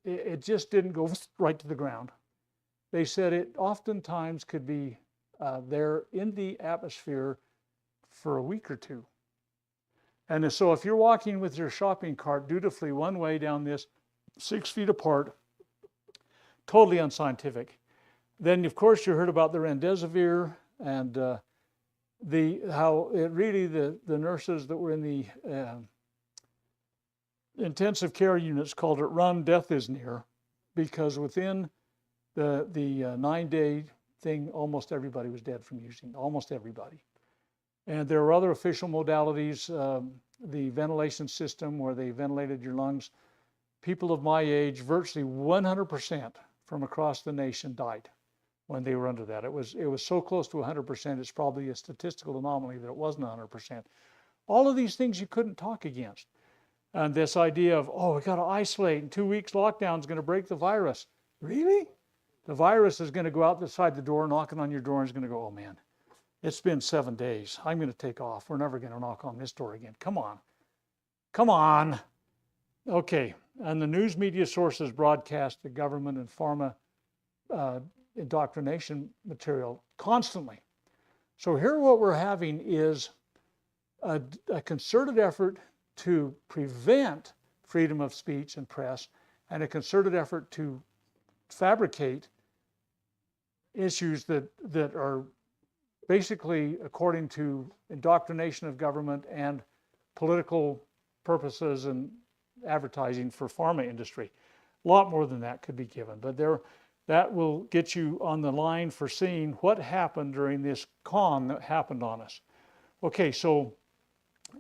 it just didn't go right to the ground. They said it oftentimes could be there in the atmosphere for a week or two. And so if you're walking with your shopping cart dutifully one way down this 6 feet apart, totally unscientific. Then of course you heard about the remdesivir and how it really the nurses that were in the intensive care units called it run, death is near, because within the 9-day thing, almost everybody was dead from using, almost everybody. And there were other official modalities, the ventilation system where they ventilated your lungs. People of my age, virtually 100% from across the nation died when they were under that. It was so close to 100%, it's probably a statistical anomaly that it wasn't 100%. All of these things you couldn't talk against. And this idea of, oh, we got to isolate, and 2 weeks lockdown is going to break the virus. Really? The virus is going to go out the side of the door, knocking on your door, and is going to go, oh man, it's been 7 days. I'm going to take off. We're never going to knock on this door again. Come on. Come on. Okay. And the news media sources broadcast the government and pharma indoctrination material constantly. So here what we're having is a concerted effort to prevent freedom of speech and press, and a concerted effort to fabricate issues that are basically according to indoctrination of government and political purposes and advertising for pharma industry. A lot more than that could be given, but that will get you on the line for seeing what happened during this con that happened on us. Okay, so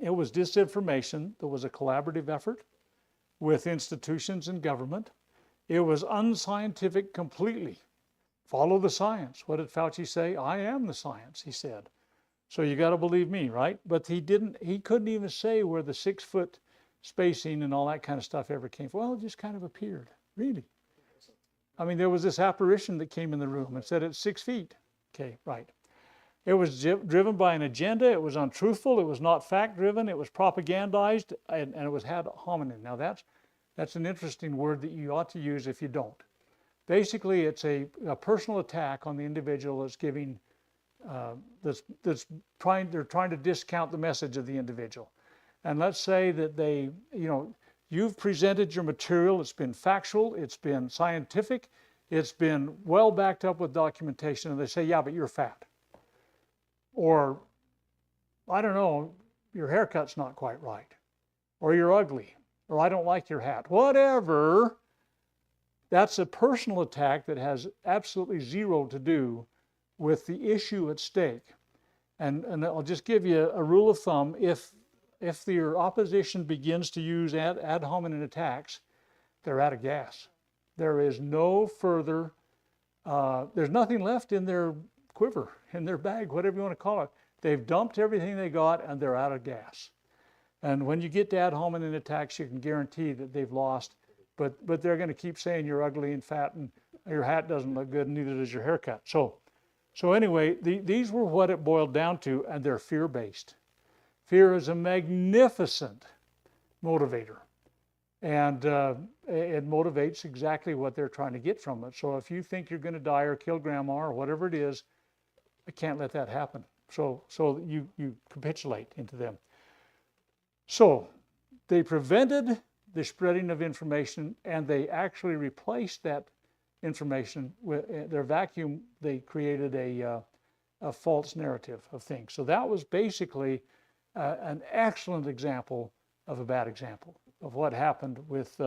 it was disinformation. There was a collaborative effort with institutions and government. It was unscientific completely. Follow the science. What did Fauci say? I am the science, he said. So you got to believe me, right? But he couldn't even say where the 6 foot spacing and all that kind of stuff ever came from. Well, it just kind of appeared, really. I mean, there was this apparition that came in the room and said it's 6 feet. Okay, right. It was driven by an agenda. It was untruthful. It was not fact-driven. It was propagandized, and it was ad hominem. Now that's an interesting word that you ought to use if you don't. Basically, it's a personal attack on the individual that's giving, they're trying to discount the message of the individual. And let's say that you've presented your material, it's been factual, it's been scientific, it's been well backed up with documentation, and they say, yeah, but you're fat. Or, I don't know, your haircut's not quite right. Or you're ugly. Or I don't like your hat. Whatever. That's a personal attack that has absolutely zero to do with the issue at stake. And I'll just give you a rule of thumb. If your opposition begins to use ad hominem attacks, they're out of gas. There is no further, there's nothing left in their quiver, in their bag, whatever you want to call it. They've dumped everything they got and they're out of gas. And when you get to ad hominem attacks, you can guarantee that they've lost, but they're going to keep saying you're ugly and fat and your hat doesn't look good, and neither does your haircut. So anyway, these were what it boiled down to, and they're fear-based. Fear is a magnificent motivator, and it motivates exactly what they're trying to get from it. So if you think you're going to die or kill grandma or whatever it is, I can't let that happen. So you capitulate into them. So they prevented the spreading of information, and they actually replaced that information with their vacuum. They created a false narrative of things. So that was basically an excellent example of a bad example of what happened with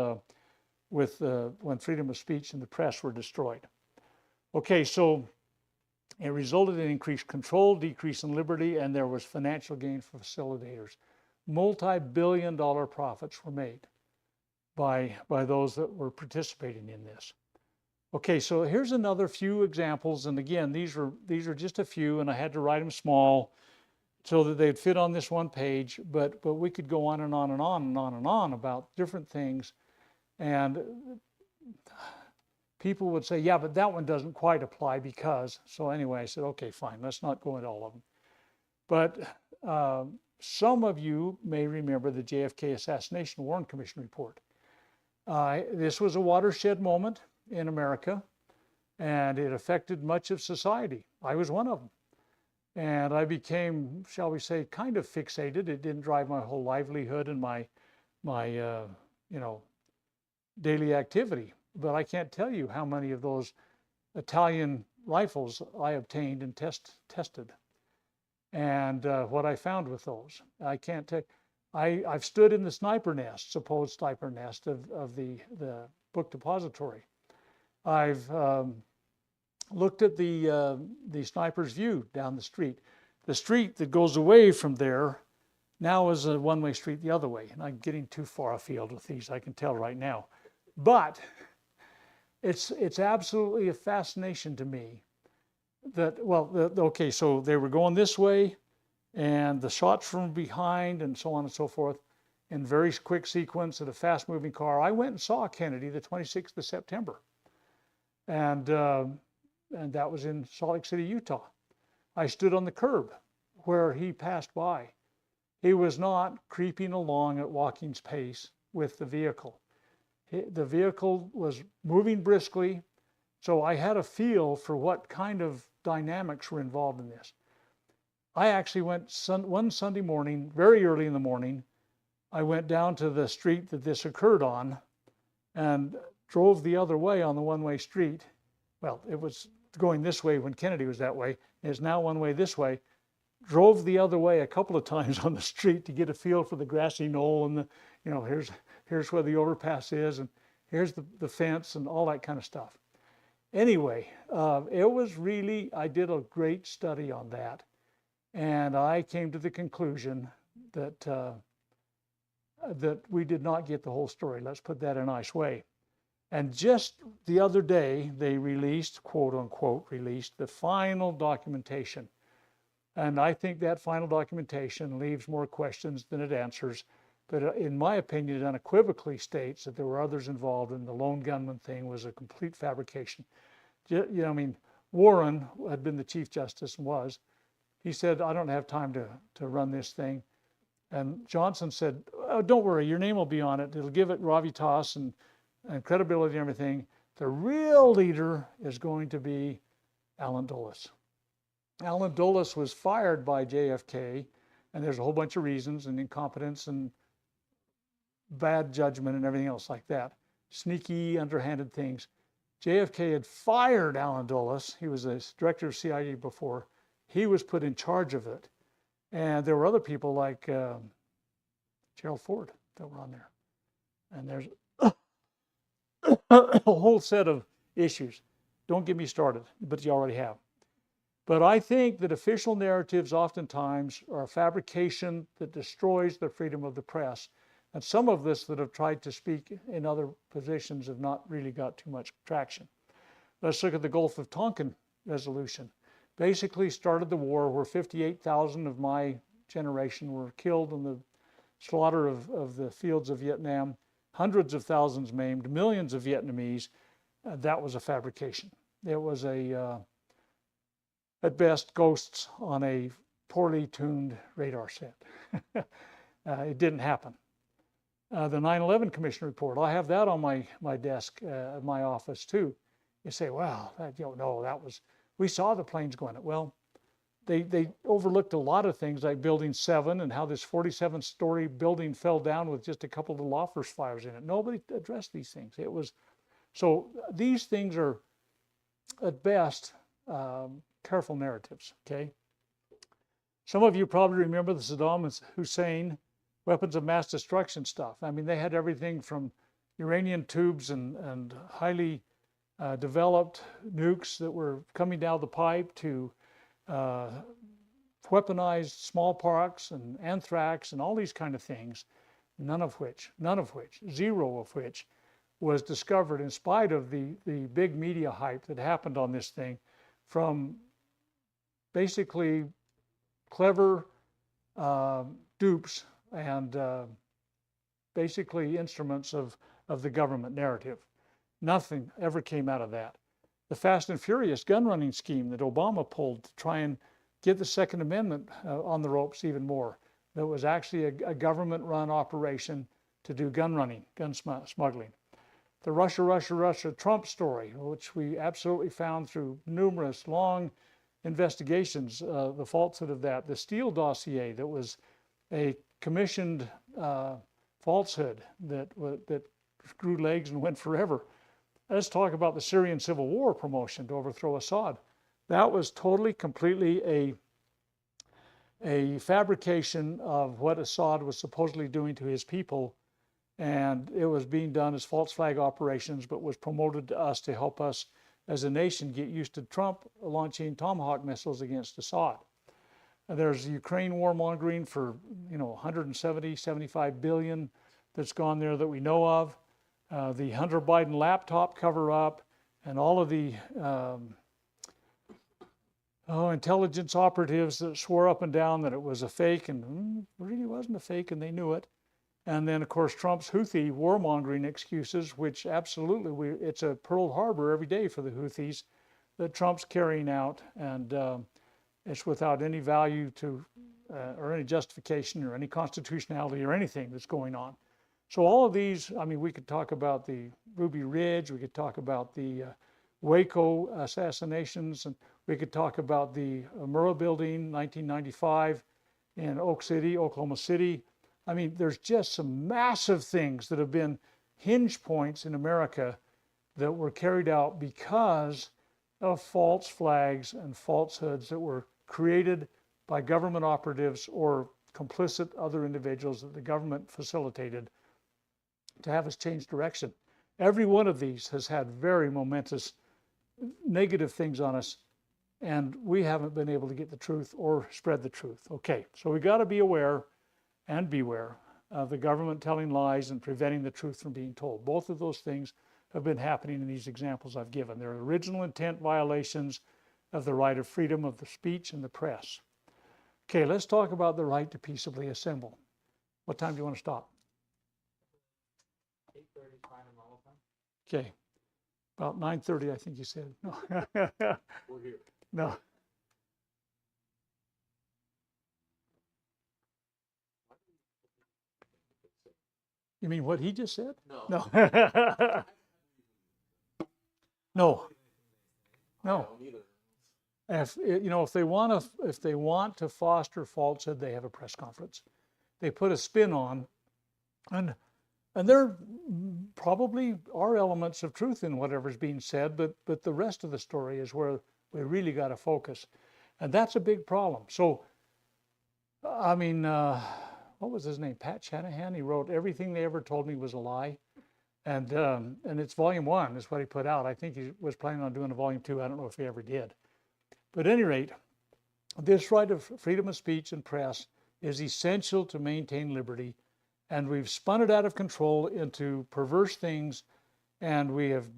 when freedom of speech and the press were destroyed. Okay, so it resulted in increased control, decrease in liberty, and there was financial gain for facilitators. Multi-billion-dollar profits were made by those that were participating in this. Okay, so here's another few examples, and again, these are just a few, and I had to write them small so that they'd fit on this one page, but we could go on and on and on and on and on about different things, and people would say, yeah, but that one doesn't quite apply because, so anyway, I said, okay, fine, let's not go into all of them. But some of you may remember the JFK Assassination Warren Commission report. This was a watershed moment in America, and it affected much of society. I was one of them. And I became, shall we say, kind of fixated. It didn't drive my whole livelihood and my daily activity. But I can't tell you how many of those Italian rifles I obtained and tested. And what I found with those. I can't tell. I've stood in the sniper nest, supposed sniper nest of the book depository. I've looked at the sniper's view down the street. The street that goes away from there now is a one-way street the other way. And I'm getting too far afield with these, I can tell right now. But it's absolutely a fascination to me okay, so they were going this way, and the shots from behind and so on and so forth in very quick sequence at a fast moving car. I went and saw Kennedy the 26th of September. And that was in Salt Lake City, Utah. I stood on the curb where he passed by. He was not creeping along at walking pace with the vehicle. The vehicle was moving briskly, so I had a feel for what kind of dynamics were involved in this. I actually went one Sunday morning, very early in the morning, I went down to the street that this occurred on and drove the other way on the one-way street. Well, it was going this way when Kennedy was that way. It's now one way this way. Drove the other way a couple of times on the street to get a feel for the grassy knoll and here's where the overpass is and here's the fence and all that kind of stuff. Anyway, it was really, I did a great study on that. And I came to the conclusion that that we did not get the whole story. Let's put that in a nice way. And just the other day, they released, quote unquote, released the final documentation. And I think that final documentation leaves more questions than it answers. But in my opinion, it unequivocally states that there were others involved and the lone gunman thing was a complete fabrication. Warren had been the Chief Justice and was. He said, I don't have time to run this thing. And Johnson said, oh, don't worry, your name will be on it. It'll give it gravitas and credibility and everything. The real leader is going to be Allen Dulles. Allen Dulles was fired by JFK, and there's a whole bunch of reasons, and incompetence and bad judgment and everything else like that. Sneaky, underhanded things. JFK had fired Allen Dulles. He was a director of CIA before. He was put in charge of it. And there were other people like Gerald Ford that were on there. And there's a whole set of issues. Don't get me started, but you already have. But I think that official narratives oftentimes are a fabrication that destroys the freedom of the press. And some of us that have tried to speak in other positions have not really got too much traction. Let's look at the Gulf of Tonkin resolution. Basically started the war where 58,000 of my generation were killed in the slaughter of the fields of Vietnam, hundreds of thousands maimed, millions of Vietnamese. That was a fabrication. It was at best, ghosts on a poorly tuned radar set. It didn't happen. The 9/11 Commission report, I have that on my desk at my office too. You say, well, we saw the planes going. Well, they overlooked a lot of things like Building 7 and how this 47-story building fell down with just a couple of little office fires in it. Nobody addressed these things. So these things are, at best, careful narratives, okay? Some of you probably remember the Saddam Hussein weapons of mass destruction stuff. I mean, they had everything from uranium tubes and highly developed nukes that were coming down the pipe to weaponized smallpox and anthrax and all these kind of things, none of which, zero of which was discovered in spite of the big media hype that happened on this thing from basically clever dupes and basically instruments of the government narrative. Nothing ever came out of that. The Fast and Furious gun running scheme that Obama pulled to try and get the Second Amendment on the ropes even more. That was actually a government-run operation to do gun running, gun smuggling. The Russia Trump story, which we absolutely found through numerous long investigations, the falsehood of that. The Steele dossier, that was a commissioned falsehood that grew legs and went forever. Let's talk about the Syrian civil war promotion to overthrow Assad. That was totally, completely a fabrication of what Assad was supposedly doing to his people. And it was being done as false flag operations, but was promoted to us to help us as a nation get used to Trump launching Tomahawk missiles against Assad. There's Ukraine warmongering for 175 billion that's gone there that we know of. The Hunter Biden laptop cover-up and all of the intelligence operatives that swore up and down that it was a fake, and it really wasn't a fake, and they knew it. And then, of course, Trump's Houthi warmongering excuses, which absolutely, it's a Pearl Harbor every day for the Houthis that Trump's carrying out, and it's without any value to, or any justification or any constitutionality or anything that's going on. So all of these, I mean, we could talk about the Ruby Ridge, we could talk about the Waco assassinations, and we could talk about the Murrah building, 1995 in Oak City, Oklahoma City. I mean, there's just some massive things that have been hinge points in America that were carried out because of false flags and falsehoods that were created by government operatives or complicit other individuals that the government facilitated to have us change direction. Every one of these has had very momentous negative things on us, and we haven't been able to get the truth or spread the truth. Okay, so we got to be aware and beware of the government telling lies and preventing the truth from being told. Both of those things have been happening in these examples I've given. They're original intent violations of the right of freedom of the speech and the press. Okay, let's talk about the right to peaceably assemble. What time do you want to stop? 8:30, fine, I'm all time. Okay, about 9:30, I think you said. No. We're here. No. You mean what he just said? No. No. No. No. If they want to foster falsehood, they have a press conference. They put a spin on, and there probably are elements of truth in whatever's being said, but the rest of the story is where we really got to focus, and that's a big problem. So, I mean, what was his name? Pat Shanahan. He wrote "Everything They Ever Told Me Was a Lie," and it's volume 1 is what he put out. I think he was planning on doing a volume 2. I don't know if he ever did. But at any rate, this right of freedom of speech and press is essential to maintain liberty, and we've spun it out of control into perverse things, and we have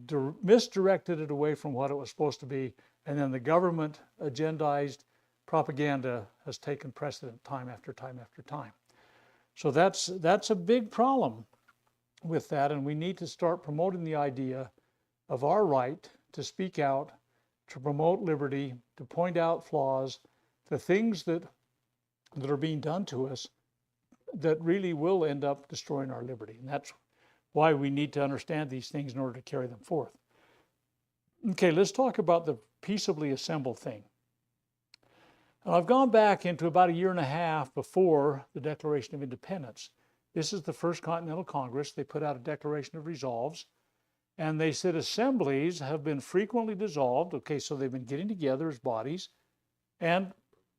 misdirected it away from what it was supposed to be, and then the government agendized propaganda has taken precedent time after time after time. So that's a big problem with that, and we need to start promoting the idea of our right to speak out, to promote liberty, to point out flaws, the things that are being done to us that really will end up destroying our liberty. And that's why we need to understand these things in order to carry them forth. Okay, let's talk about the peaceably assemble thing. And I've gone back into about a year and a half before the Declaration of Independence. This is the First Continental Congress. They put out a Declaration of Resolves, and they said assemblies have been frequently dissolved. Okay, so they've been getting together as bodies, and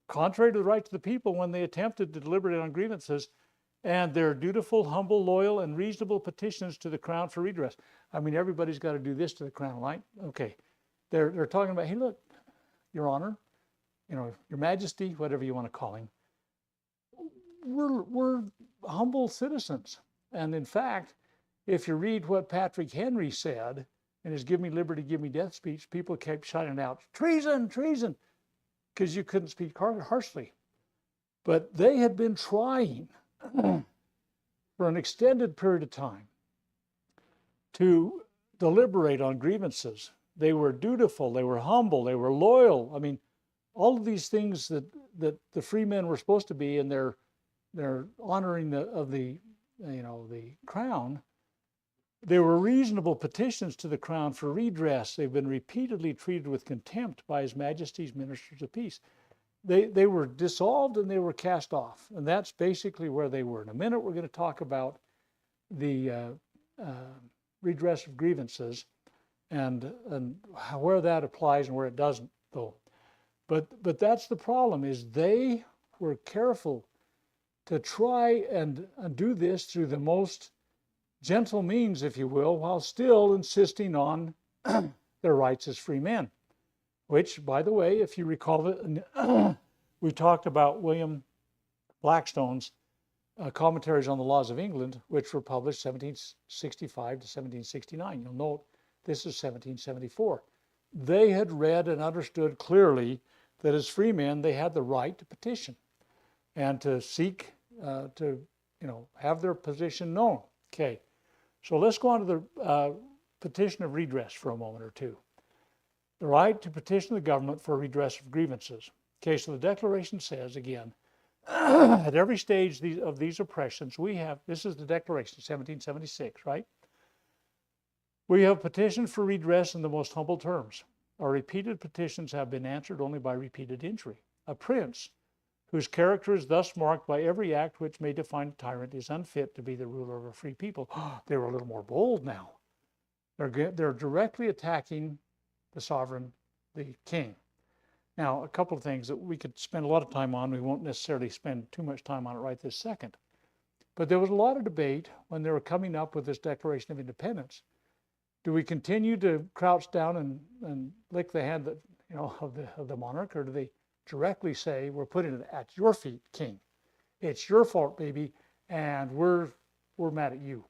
contrary to the rights of the people, when they attempted to deliberate on grievances, and their dutiful, humble, loyal, and reasonable petitions to the Crown for redress. I mean, everybody's got to do this to the Crown, right? Okay, they're talking about, hey, look, Your Honor, Your Majesty, whatever you want to call him, we're humble citizens. And in fact, if you read what Patrick Henry said in his "Give Me Liberty, Give Me Death" speech, people kept shouting out, treason, treason, because you couldn't speak harshly. But they had been trying for an extended period of time to deliberate on grievances. They were dutiful, they were humble, they were loyal. I mean, all of these things that the free men were supposed to be in their honoring of the Crown. They were reasonable petitions to the Crown for redress. They've been repeatedly treated with contempt by His Majesty's ministers of peace. They were dissolved and they were cast off, and that's basically where they were. In a minute, we're going to talk about the redress of grievances and where that applies and where it doesn't, though. But that's the problem, is they were careful to try and do this through the most gentle means, if you will, while still insisting on their rights as free men. Which, by the way, if you recall, we talked about William Blackstone's commentaries on the laws of England, which were published 1765 to 1769. You'll note this is 1774. They had read and understood clearly that as free men, they had the right to petition and to seek to, have their position known. Okay, so let's go on to the petition of redress for a moment or two. The right to petition the government for redress of grievances. Okay, so the Declaration says, again, at every stage of these oppressions, we have, this is the Declaration, 1776, right? We have petitioned for redress in the most humble terms. Our repeated petitions have been answered only by repeated injury. A prince whose character is thus marked by every act which may define a tyrant is unfit to be the ruler of a free people. They were a little more bold now. They're directly attacking the sovereign, the king. Now, a couple of things that we could spend a lot of time on. We won't necessarily spend too much time on it right this second. But there was a lot of debate when they were coming up with this Declaration of Independence. Do we continue to crouch down and lick the hand that, of the monarch, or do they directly say, we're putting it at your feet, king? It's your fault, baby, and we're mad at you.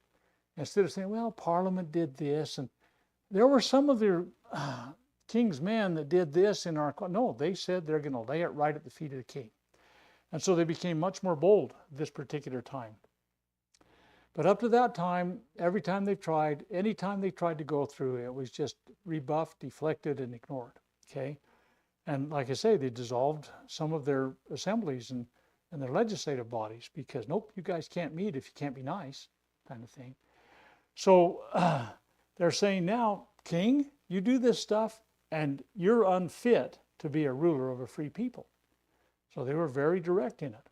Instead of saying, well, Parliament did this, and there were some of their king's men that did this in our... No, they said they're going to lay it right at the feet of the king. And so they became much more bold this particular time. But up to that time, every time they've tried, any time they tried to go through, it was just rebuffed, deflected, and ignored, okay? And like I say, they dissolved some of their assemblies and their legislative bodies because, nope, you guys can't meet if you can't be nice, kind of thing. So they're saying now, king, you do this stuff and you're unfit to be a ruler of a free people. So they were very direct in it.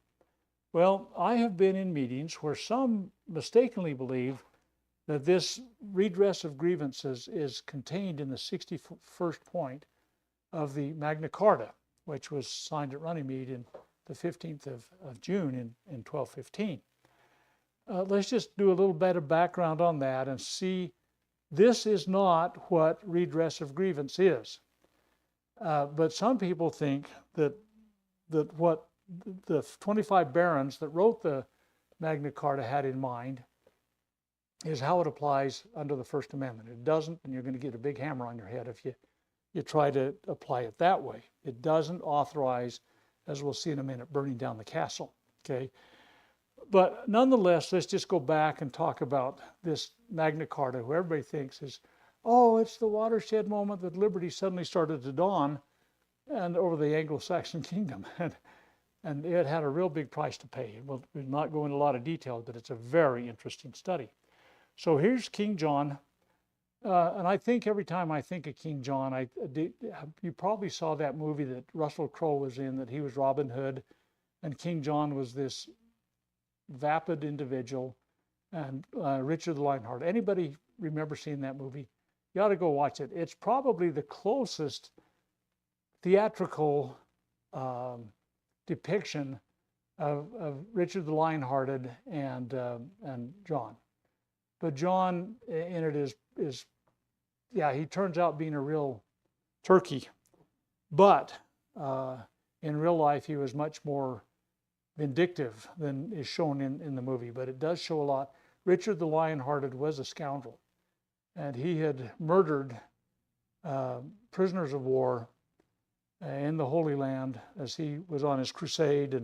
Well, I have been in meetings where some mistakenly believe that this redress of grievances is contained in the 61st point of the Magna Carta, which was signed at Runnymede in the 15th of June in 1215. Let's just do a little bit of background on that and see this is not what redress of grievance is. But some people think that what the 25 barons that wrote the Magna Carta had in mind is how it applies under the First Amendment. It doesn't, and you're going to get a big hammer on your head if you try to apply it that way. It doesn't authorize, as we'll see in a minute, burning down the castle, okay? But nonetheless, let's just go back and talk about this Magna Carta, who everybody thinks is, oh, it's the watershed moment that liberty suddenly started to dawn and over the Anglo-Saxon kingdom. And it had a real big price to pay. We'll not go into a lot of detail, but it's a very interesting study. So here's King John. And I think every time I think of King John, you probably saw that movie that Russell Crowe was in, that he was Robin Hood, and King John was this vapid individual, and Richard the Lionhearted. Anybody remember seeing that movie? You ought to go watch it. It's probably the closest theatrical depiction of Richard the Lionhearted and John. But John in it is he turns out being a real turkey. But in real life, he was much more vindictive than is shown in the movie. But it does show a lot. Richard the Lionhearted was a scoundrel. And he had murdered prisoners of war in the Holy Land as he was on his crusade.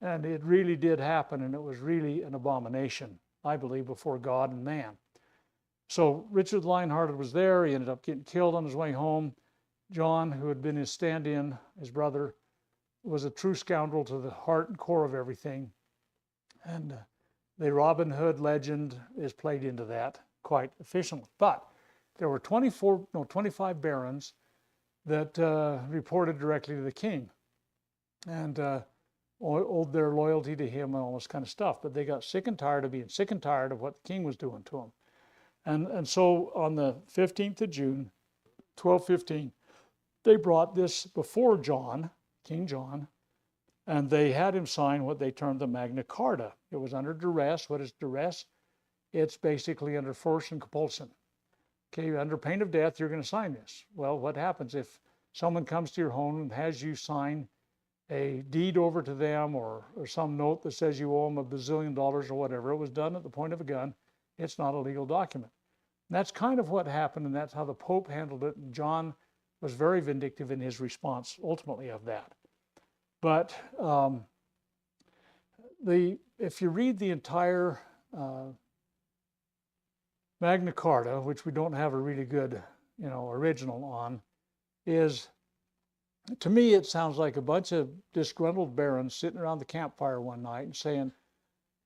And it really did happen, and it was really an abomination, I believe, before God and man. So Richard the Lionhearted was there. He ended up getting killed on his way home. John, who had been his stand-in, his brother, was a true scoundrel to the heart and core of everything. And the Robin Hood legend is played into that quite efficiently. But there were 25 barons that reported directly to the king and owed their loyalty to him and all this kind of stuff. But they got sick and tired of being sick and tired of what the king was doing to them. And so on the 15th of June, 1215, they brought this before John, King John, and they had him sign what they termed the Magna Carta. It was under duress. What is duress? It's basically under force and compulsion. Okay, under pain of death, you're going to sign this. Well, what happens if someone comes to your home and has you sign a deed over to them or some note that says you owe them $1 bazillion or whatever? It was done at the point of a gun. It's not a legal document. And that's kind of what happened, and that's how the Pope handled it. And John was very vindictive in his response ultimately of that. But if you read the entire Magna Carta, which we don't have a really good, original on, is, to me, it sounds like a bunch of disgruntled barons sitting around the campfire one night and saying,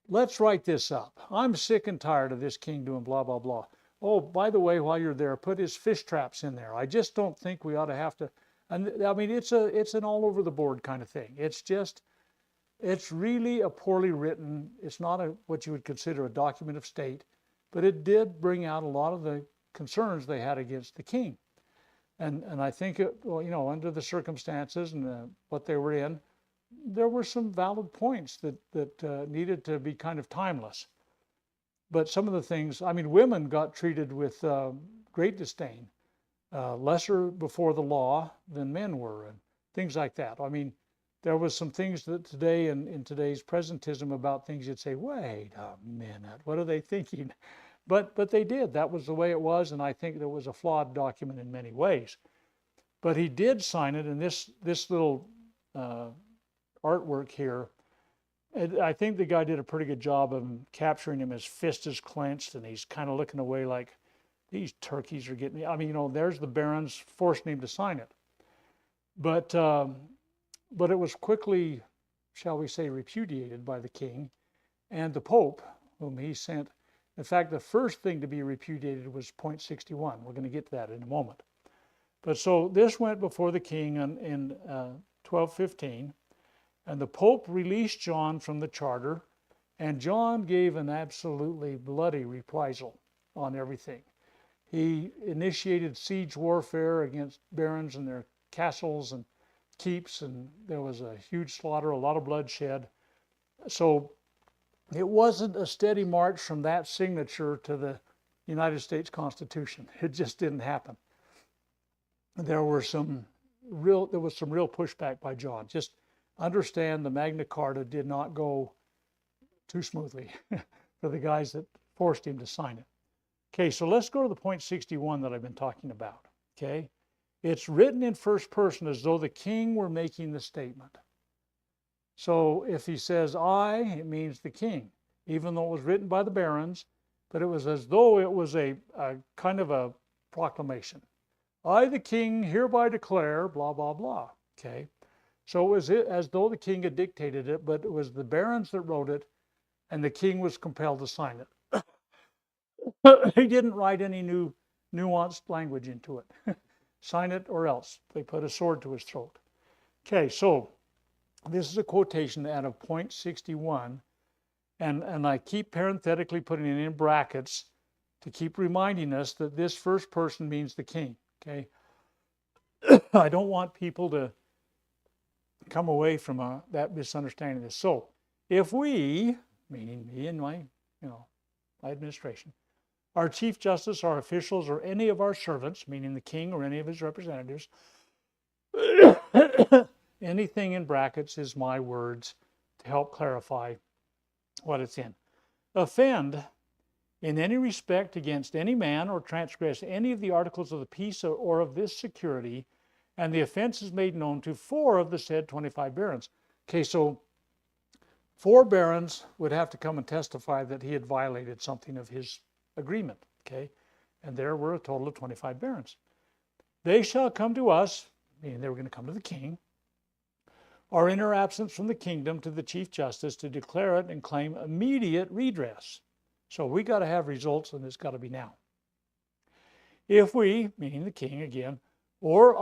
let's write this up. I'm sick and tired of this king doing blah, blah, blah. Oh, by the way, while you're there, put his fish traps in there. I just don't think we ought to have to. And I mean, it's an all over the board kind of thing. It's really a poorly written, it's not what you would consider a document of state, but it did bring out a lot of the concerns they had against the king. And I think, under the circumstances and what they were in, there were some valid points that needed to be kind of timeless. But some of the things, I mean, women got treated with great disdain, lesser before the law than men were, and things like that. I mean, there was some things that today, in today's presentism, about things you'd say, wait a minute, what are they thinking? But they did. That was the way it was, and I think there was a flawed document in many ways. But he did sign it, and this little artwork here, I think the guy did a pretty good job of capturing him. His fist is clenched, and he's kind of looking away like, these turkeys are getting me. I mean, there's the barons forcing him to sign it. But it was quickly, shall we say, repudiated by the king and the Pope, whom he sent. In fact, the first thing to be repudiated was point 61. We're going to get to that in a moment. But so this went before the king in 1215, and the Pope released John from the charter, and John gave an absolutely bloody reprisal on everything. He initiated siege warfare against barons and their castles and keeps, and there was a huge slaughter, a lot of bloodshed. So it wasn't a steady march from that signature to the United States Constitution. It just didn't happen. There was some real pushback by John. Just understand the Magna Carta did not go too smoothly for the guys that forced him to sign it. Okay, so let's go to the point 61 that I've been talking about. Okay, it's written in first person as though the king were making the statement. So if he says I, it means the king, even though it was written by the barons, but it was as though it was a kind of a proclamation. I, the king, hereby declare, blah, blah, blah. Okay, so it was as though the king had dictated it, but it was the barons that wrote it, and the king was compelled to sign it. He didn't write any new nuanced language into it. Sign it or else. They put a sword to his throat. Okay, so this is a quotation out of point 61, and I keep parenthetically putting it in brackets to keep reminding us that this first person means the king. Okay, I don't want people to come away from that misunderstanding of this. So, if we, meaning me and my administration, our Chief Justice, our officials, or any of our servants, meaning the king or any of his representatives, anything in brackets is my words to help clarify what it's in. Offend in any respect against any man or transgress any of the articles of the peace or of this security, and the offense is made known to 4 of the said 25 barons. Okay, so 4 barons would have to come and testify that he had violated something of his agreement. Okay, and there were a total of 25 barons. They shall come to us, meaning they were going to come to the king, or in our absence from the kingdom to the Chief Justice to declare it and claim immediate redress. So we got to have results, and it's got to be now. If we, meaning the king again, or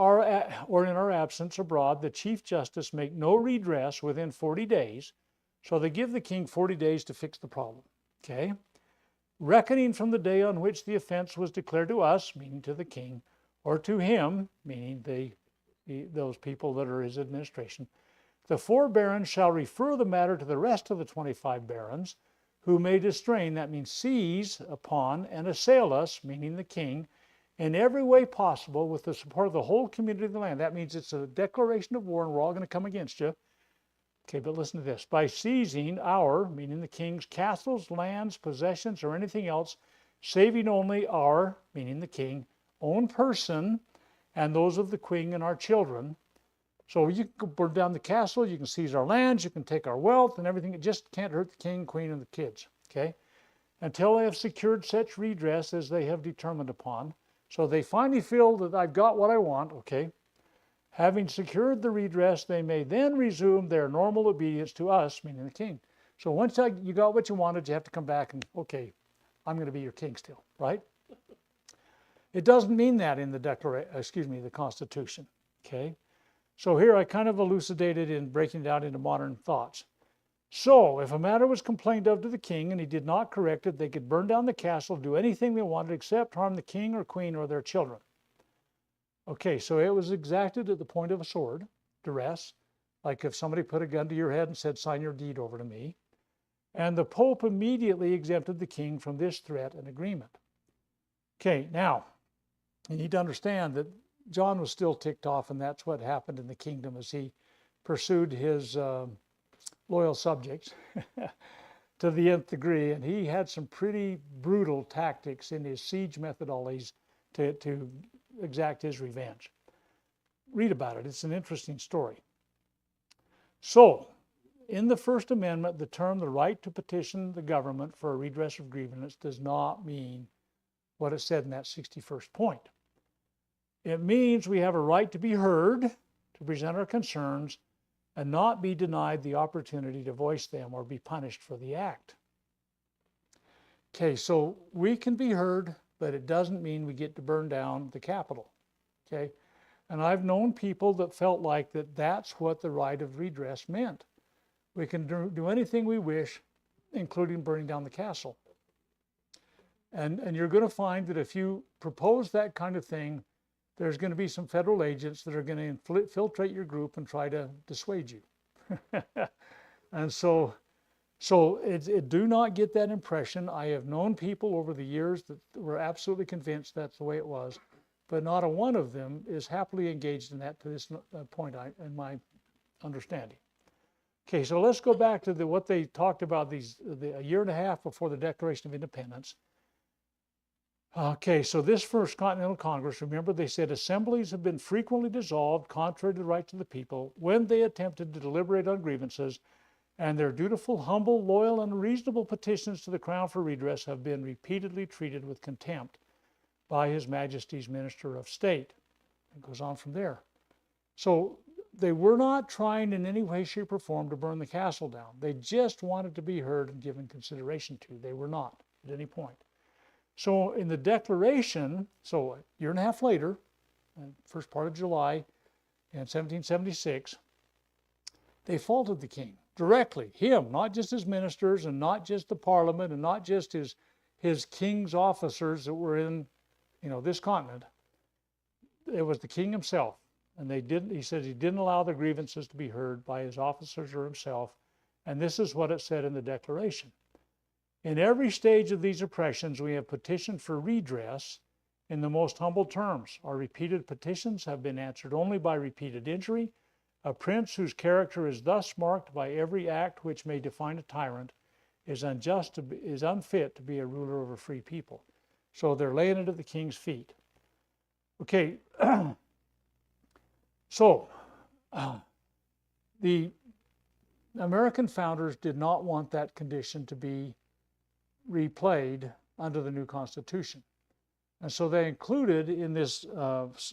in our absence abroad, the Chief Justice make no redress within 40 days, so they give the king 40 days to fix the problem. Okay? Reckoning from the day on which the offense was declared to us, meaning to the king, or to him, meaning those people that are his administration, the 4 barons shall refer the matter to the rest of the 25 barons, who may distrain, that means seize upon and assail us, meaning the king, in every way possible with the support of the whole community of the land. That means it's a declaration of war and we're all going to come against you. Okay, but listen to this. By seizing our, meaning the king's, castles, lands, possessions, or anything else, saving only our, meaning the king, own person, and those of the queen and our children. So you can burn down the castle, you can seize our lands, you can take our wealth and everything. It just can't hurt the king, queen, and the kids, okay? Until they have secured such redress as they have determined upon. So they finally feel that I've got what I want, okay? Having secured the redress, they may then resume their normal obedience to us, meaning the king. So once you got what you wanted, you have to come back and, okay, I'm going to be your king still, right? It doesn't mean that in the Constitution, okay? So here I kind of elucidated in breaking it down into modern thoughts. So if a matter was complained of to the king and he did not correct it, they could burn down the castle, do anything they wanted except harm the king or queen or their children. Okay, so it was exacted at the point of a sword, duress, like if somebody put a gun to your head and said, sign your deed over to me. And the Pope immediately exempted the king from this threat and agreement. Okay, now, you need to understand that John was still ticked off, and that's what happened in the kingdom as he pursued his loyal subjects to the nth degree. And he had some pretty brutal tactics in his siege methodologies to exact his revenge. Read about it. It's an interesting story. So, in the First Amendment, the term the right to petition the government for a redress of grievance does not mean what it said in that 61st point. It means we have a right to be heard, to present our concerns, and not be denied the opportunity to voice them or be punished for the act. Okay, so we can be heard, but it doesn't mean we get to burn down the Capitol. Okay, and I've known people that felt like that's what the right of redress meant. We can do anything we wish, including burning down the castle. And you're going to find that if you propose that kind of thing, there's going to be some federal agents that are going to infiltrate your group and try to dissuade you. And so do not get that impression. I have known people over the years that were absolutely convinced that's the way it was, but not a one of them is happily engaged in that to this point in my understanding. Okay, so let's go back to what they talked about a year and a half before the Declaration of Independence. Okay, so this First Continental Congress, remember they said assemblies have been frequently dissolved contrary to the rights of the people when they attempted to deliberate on grievances, and their dutiful, humble, loyal, and reasonable petitions to the Crown for redress have been repeatedly treated with contempt by His Majesty's Minister of State. It goes on from there. So they were not trying in any way, shape, or form to burn the castle down. They just wanted to be heard and given consideration to. They were not at any point. So in the Declaration, so a year and a half later, first part of July in 1776, they faulted the king directly, him, not just his ministers and not just the Parliament and not just his king's officers that were in, this continent. It was the king himself. And he says he didn't allow the grievances to be heard by his officers or himself. And this is what it said in the Declaration. In every stage of these oppressions, we have petitioned for redress in the most humble terms. Our repeated petitions have been answered only by repeated injury. A prince whose character is thus marked by every act which may define a tyrant is unfit to be a ruler over free people. So they're laying it at the king's feet. Okay, so the American founders did not want that condition to be replayed under the new Constitution. And so they included in this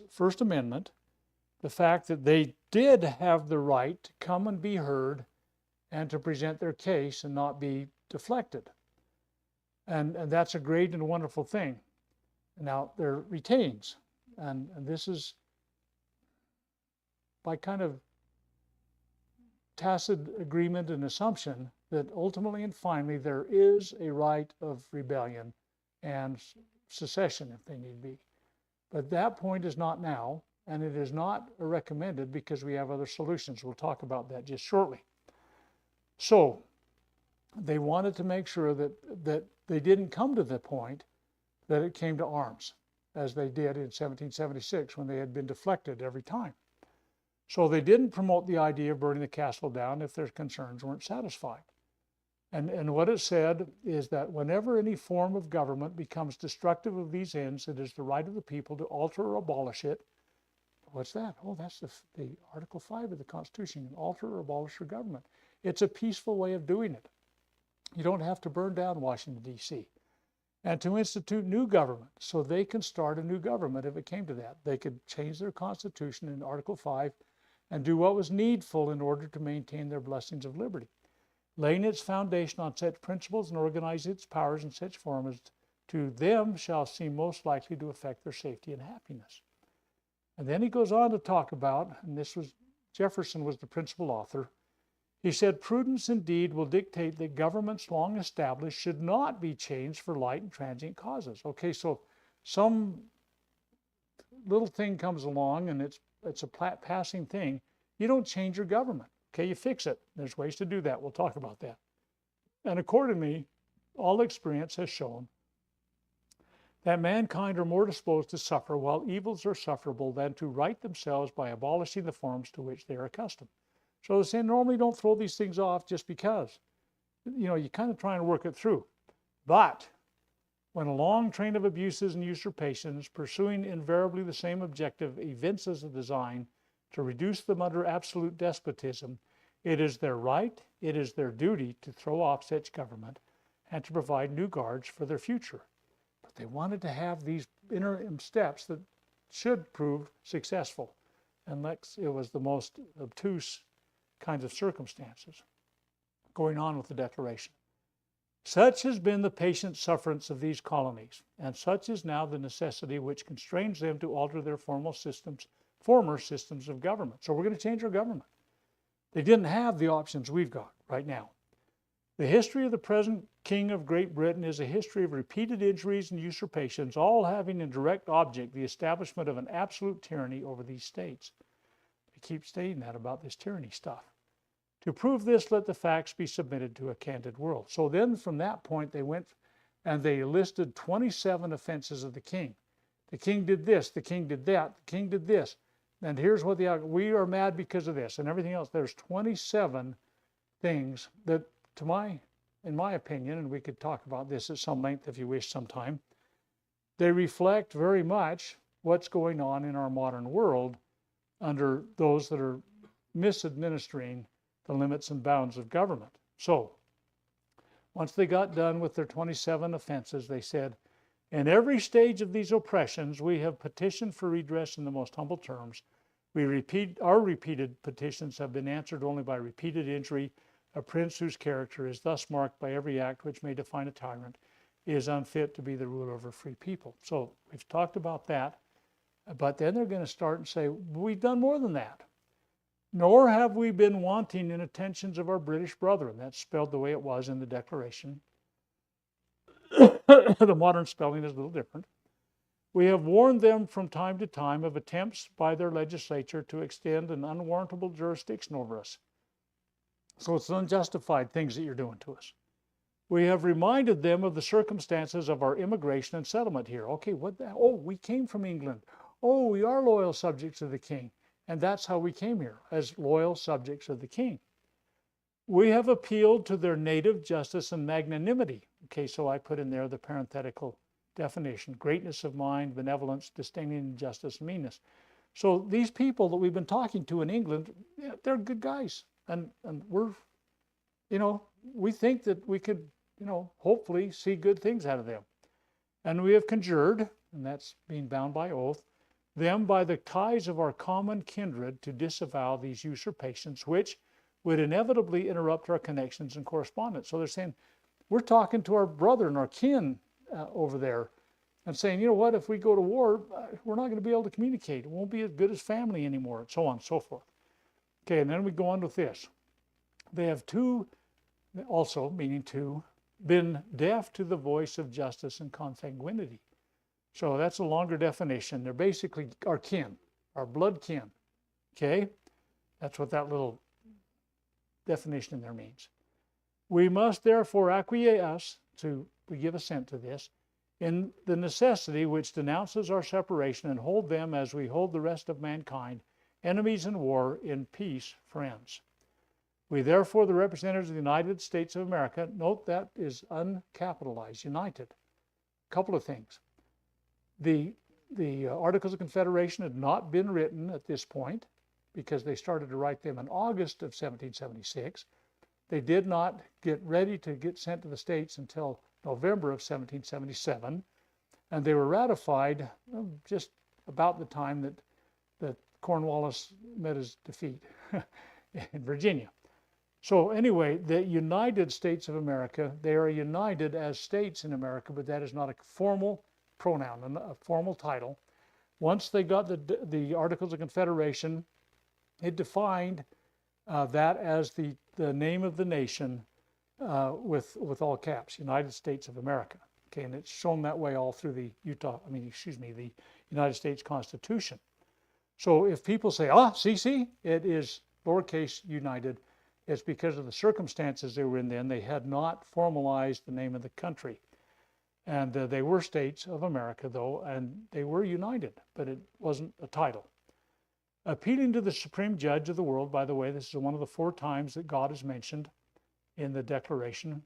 First Amendment the fact that they did have the right to come and be heard and to present their case and not be deflected. And that's a great and wonderful thing. Now, they're retainings. And this is by kind of tacit agreement and assumption that ultimately and finally there is a right of rebellion and secession if they need be. But that point is not now, and it is not recommended because we have other solutions. We'll talk about that just shortly. So they wanted to make sure that they didn't come to the point that it came to arms, as they did in 1776 when they had been deflected every time. So they didn't promote the idea of burning the castle down if their concerns weren't satisfied. And what it said is that whenever any form of government becomes destructive of these ends, it is the right of the people to alter or abolish it, what's that? Oh, that's the Article 5 of the Constitution. You can alter or abolish your government. It's a peaceful way of doing it. You don't have to burn down Washington, D.C. And to institute new government, so they can start a new government if it came to that. They could change their Constitution in Article 5 and do what was needful in order to maintain their blessings of liberty, laying its foundation on such principles and organizing its powers in such form as to them shall seem most likely to affect their safety and happiness. And then he goes on to talk about, and Jefferson was the principal author, he said, prudence indeed will dictate that governments long established should not be changed for light and transient causes. Okay, so some little thing comes along and it's a passing thing. You don't change your government. Okay, you fix it. There's ways to do that. We'll talk about that. And accordingly, all experience has shown that mankind are more disposed to suffer while evils are sufferable than to right themselves by abolishing the forms to which they are accustomed. So they're saying normally don't throw these things off just because. You kind of try and work it through. But when a long train of abuses and usurpations, pursuing invariably the same objective, evinces a design to reduce them under absolute despotism, it is their right, it is their duty to throw off such government and to provide new guards for their future. But they wanted to have these interim steps that should prove successful. And it was the most obtuse kinds of circumstances going on with the Declaration. Such has been the patient sufferance of these colonies, and such is now the necessity which constrains them to alter their former systems of government. So we're going to change our government. They didn't have the options we've got right now. The history of the present King of Great Britain is a history of repeated injuries and usurpations, all having in direct object the establishment of an absolute tyranny over these states. They keep stating that about this tyranny stuff. To prove this, let the facts be submitted to a candid world. So then from that point they went and they listed 27 offenses of the king. The king did this, the king did that, the king did this. And here's what we are mad because of this and everything else. There's 27 things that, in my opinion, and we could talk about this at some length if you wish sometime, they reflect very much what's going on in our modern world under those that are misadministering the limits and bounds of government. So, once they got done with their 27 offenses, they said, in every stage of these oppressions, we have petitioned for redress in the most humble terms. Our repeated petitions have been answered only by repeated injury. A prince whose character is thus marked by every act which may define a tyrant is unfit to be the ruler of a free people. So we've talked about that, but then they're going to start and say, we've done more than that. Nor have we been wanting in attentions of our British brethren. That's spelled the way it was in the Declaration. The modern spelling is a little different. We have warned them from time to time of attempts by their legislature to extend an unwarrantable jurisdiction over us. So it's unjustified things that you're doing to us. We have reminded them of the circumstances of our immigration and settlement here. Okay, we came from England. Oh, we are loyal subjects of the king. And that's how we came here, as loyal subjects of the king. We have appealed to their native justice and magnanimity. Okay, so I put in there the parenthetical definition: greatness of mind, benevolence, disdaining justice, and meanness. So these people that we've been talking to in England, they're good guys. And we're, we think that we could, hopefully see good things out of them. And we have conjured, and that's being bound by oath, them by the ties of our common kindred to disavow these usurpations, which would inevitably interrupt our connections and correspondence. So they're saying, we're talking to our brother and our kin over there and saying, you know what, if we go to war, we're not going to be able to communicate. It won't be as good as family anymore, and so on and so forth. Okay, and then we go on with this. They have also, meaning two, been deaf to the voice of justice and consanguinity. So that's a longer definition. They're basically our kin, our blood kin. Okay? That's what that little definition in there means. We must therefore acquiesce we give assent to this, in the necessity which denounces our separation and hold them as we hold the rest of mankind, enemies in war, in peace, friends. We therefore, the representatives of the United States of America, note that is uncapitalized, united. A couple of things. The the Articles of Confederation had not been written at this point because they started to write them in August of 1776. They did not get ready to get sent to the States until November of 1777, and they were ratified just about the time that Cornwallis met his defeat in Virginia. So anyway, the United States of America, they are united as states in America, but that is not a formal pronoun, a formal title. Once they got the Articles of Confederation, it defined that as the name of the nation with all caps, United States of America. Okay, and it's shown that way all through the the United States Constitution. So if people say, see, it is lowercase united, it's because of the circumstances they were in then. They had not formalized the name of the country. And they were states of America, though, and they were united, but it wasn't a title. Appealing to the supreme judge of the world, by the way, this is one of the 4 times that God is mentioned in the Declaration,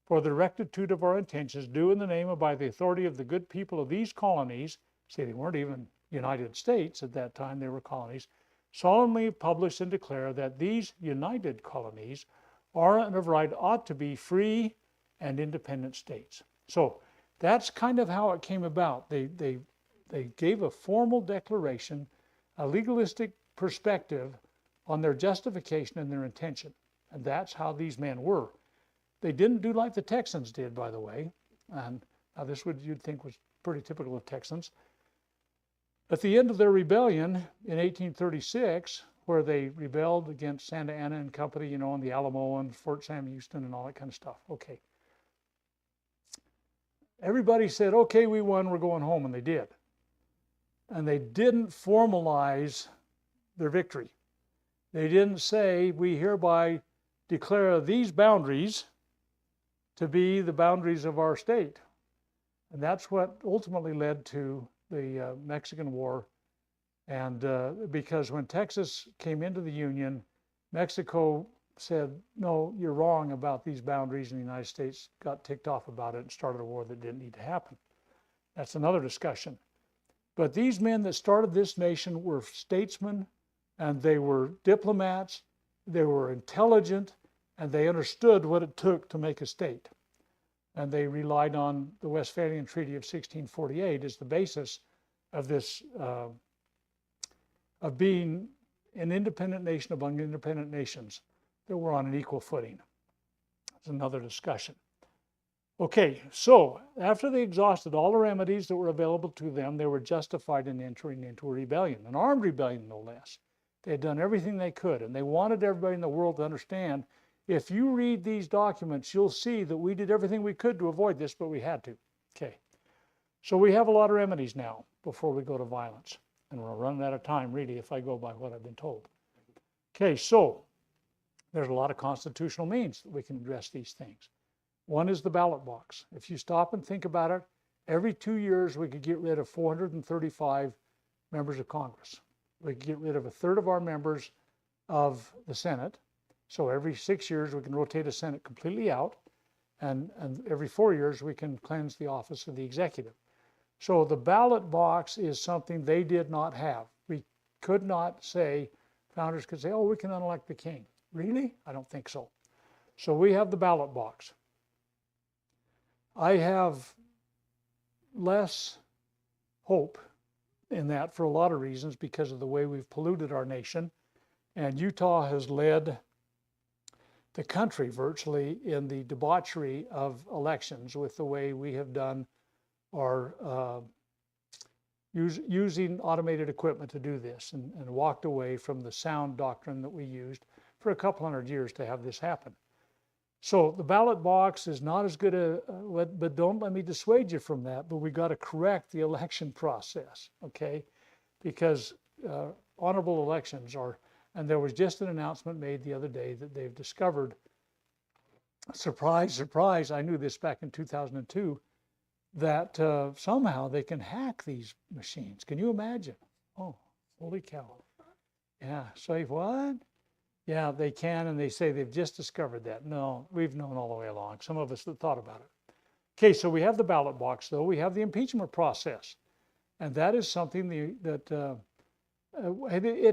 for the rectitude of our intentions, due in the name and by the authority of the good people of these colonies, see, they weren't even United States at that time, they were colonies, solemnly publish and declare that these united colonies are and of right ought to be free and independent states. So that's kind of how it came about. They gave a formal declaration, a legalistic perspective on their justification and their intention. And that's how these men were. They didn't do like the Texans did, by the way. And now this you'd think was pretty typical of Texans. At the end of their rebellion in 1836, where they rebelled against Santa Anna and Company, and the Alamo and Fort Sam Houston and all that kind of stuff. Okay. Everybody said, okay, we won, we're going home, and they did. And they didn't formalize their victory. They didn't say, we hereby declare these boundaries to be the boundaries of our state. And that's what ultimately led to the Mexican War. And because when Texas came into the Union, Mexico said, no, you're wrong about these boundaries, and the United States got ticked off about it and started a war that didn't need to happen. That's another discussion. But these men that started this nation were statesmen, and they were diplomats, they were intelligent, and they understood what it took to make a state. And they relied on the Westphalian Treaty of 1648 as the basis of this, of being an independent nation among independent nations that were on an equal footing. That's another discussion. Okay, so after they exhausted all the remedies that were available to them, they were justified in entering into a rebellion, an armed rebellion no less. They had done everything they could, and they wanted everybody in the world to understand, if you read these documents, you'll see that we did everything we could to avoid this, but we had to. Okay, so we have a lot of remedies now before we go to violence. And we're running out of time, really, if I go by what I've been told. Okay, so there's a lot of constitutional means that we can address these things. One is the ballot box. If you stop and think about it, every 2 years we could get rid of 435 members of Congress. We could get rid of a third of our members of the Senate. So every 6 years we can rotate a Senate completely out, and every 4 years we can cleanse the office of the executive. So the ballot box is something they did not have. We could not say, founders could say, oh, we can unelect the king. Really? I don't think so. So we have the ballot box. I have less hope in that for a lot of reasons because of the way we've polluted our nation. And Utah has led the country virtually in the debauchery of elections with the way we have done our using automated equipment to do this, and walked away from the sound doctrine that we used for a couple hundred years to have this happen. So the ballot box is not as good but don't let me dissuade you from that, but we got to correct the election process, okay? Because honorable elections are, and there was just an announcement made the other day that they've discovered, surprise, surprise, I knew this back in 2002, that somehow they can hack these machines. Can you imagine? Oh, holy cow. Yeah, say what? Yeah, they can, and they say they've just discovered that. No, we've known all the way along. Some of us have thought about it. Okay, so we have the ballot box, though. We have the impeachment process. And that is something it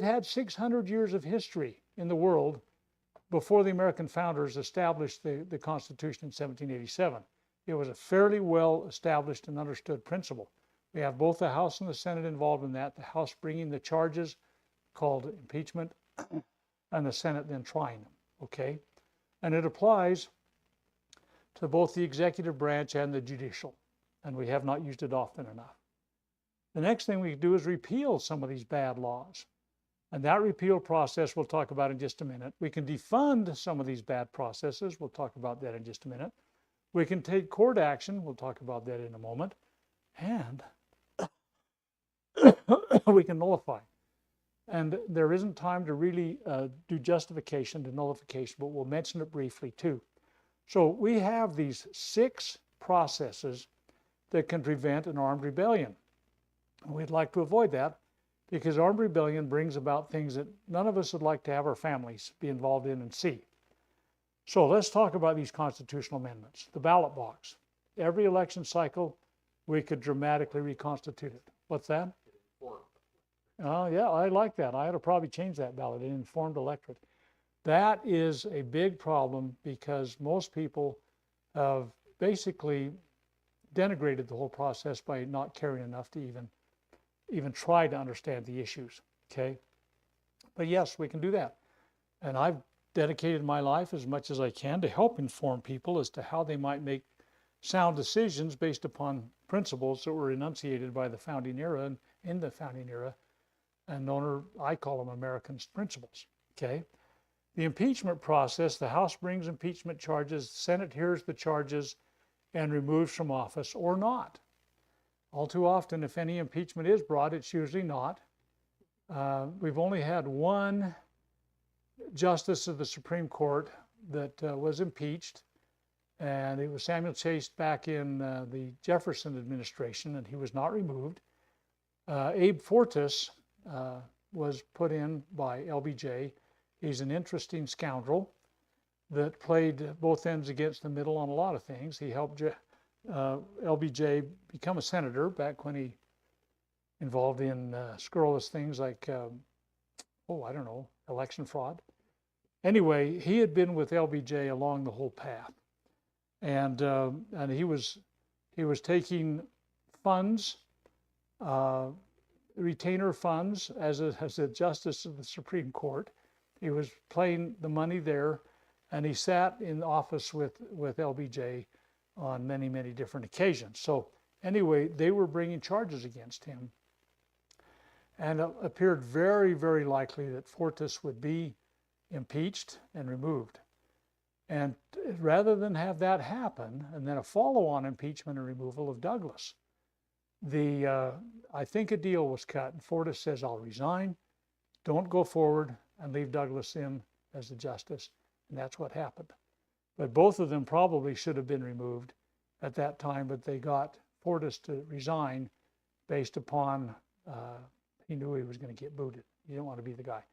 had 600 years of history in the world before the American founders established the Constitution in 1787. It was a fairly well established and understood principle. We have both the House and the Senate involved in that, the House bringing the charges called impeachment and the Senate then trying them, okay? And it applies to both the executive branch and the judicial, and we have not used it often enough. The next thing we do is repeal some of these bad laws. And that repeal process we'll talk about in just a minute. We can defund some of these bad processes. We'll talk about that in just a minute. We can take court action. We'll talk about that in a moment. And we can nullify. And there isn't time to really do justification to nullification, but we'll mention it briefly too. So we have these 6 processes that can prevent an armed rebellion. We'd like to avoid that because armed rebellion brings about things that none of us would like to have our families be involved in and see. So let's talk about these constitutional amendments. The ballot box. Every election cycle, we could dramatically reconstitute it. What's that? Oh, yeah, I like that. I ought to probably change that ballot, an informed electorate. That is a big problem because most people have basically denigrated the whole process by not caring enough to even try to understand the issues, okay? But yes, we can do that. And I've dedicated my life as much as I can to help inform people as to how they might make sound decisions based upon principles that were enunciated by the founding era and in the founding era, and I call them American principles, okay? The impeachment process, the House brings impeachment charges, the Senate hears the charges and removes from office or not. All too often, if any impeachment is brought, it's usually not. We've only had one justice of the Supreme Court that was impeached, and it was Samuel Chase back in the Jefferson administration, and he was not removed. Abe Fortas was put in by LBJ. He's an interesting scoundrel that played both ends against the middle on a lot of things. He helped LBJ become a senator back when he involved in scurrilous things like, I don't know, election fraud. Anyway, he had been with LBJ along the whole path, and he was taking funds, retainer funds, as a justice of the Supreme Court. He was playing the money there, and he sat in office with LBJ on many, many different occasions. So anyway, they were bringing charges against him, and it appeared very, very likely that Fortas would be impeached and removed. And rather than have that happen, and then a follow-on impeachment and removal of Douglas, I think a deal was cut, and Fortas says, I'll resign, don't go forward, and leave Douglas in as the justice, and that's what happened. But both of them probably should have been removed at that time, but they got Fortas to resign based upon he knew he was going to get booted. He didn't want to be the guy.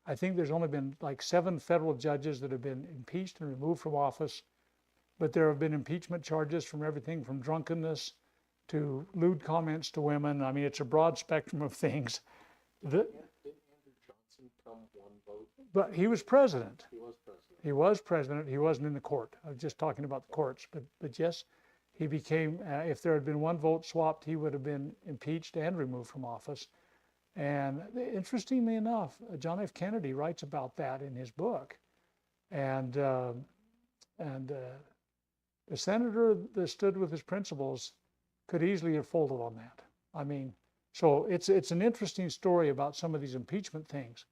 I think there's only been like 7 federal judges that have been impeached and removed from office, but there have been impeachment charges from everything from drunkenness to lewd comments to women. I mean, it's a broad spectrum of things. Didn't Andrew Johnson come 1 vote? But he was president. He was president. He was president. He wasn't in the court. I was just talking about the courts. But yes, he became, if there had been 1 vote swapped, he would have been impeached and removed from office. And interestingly enough, John F. Kennedy writes about that in his book. And the senator that stood with his principles could easily have folded on that. I mean, so it's an interesting story about some of these impeachment things.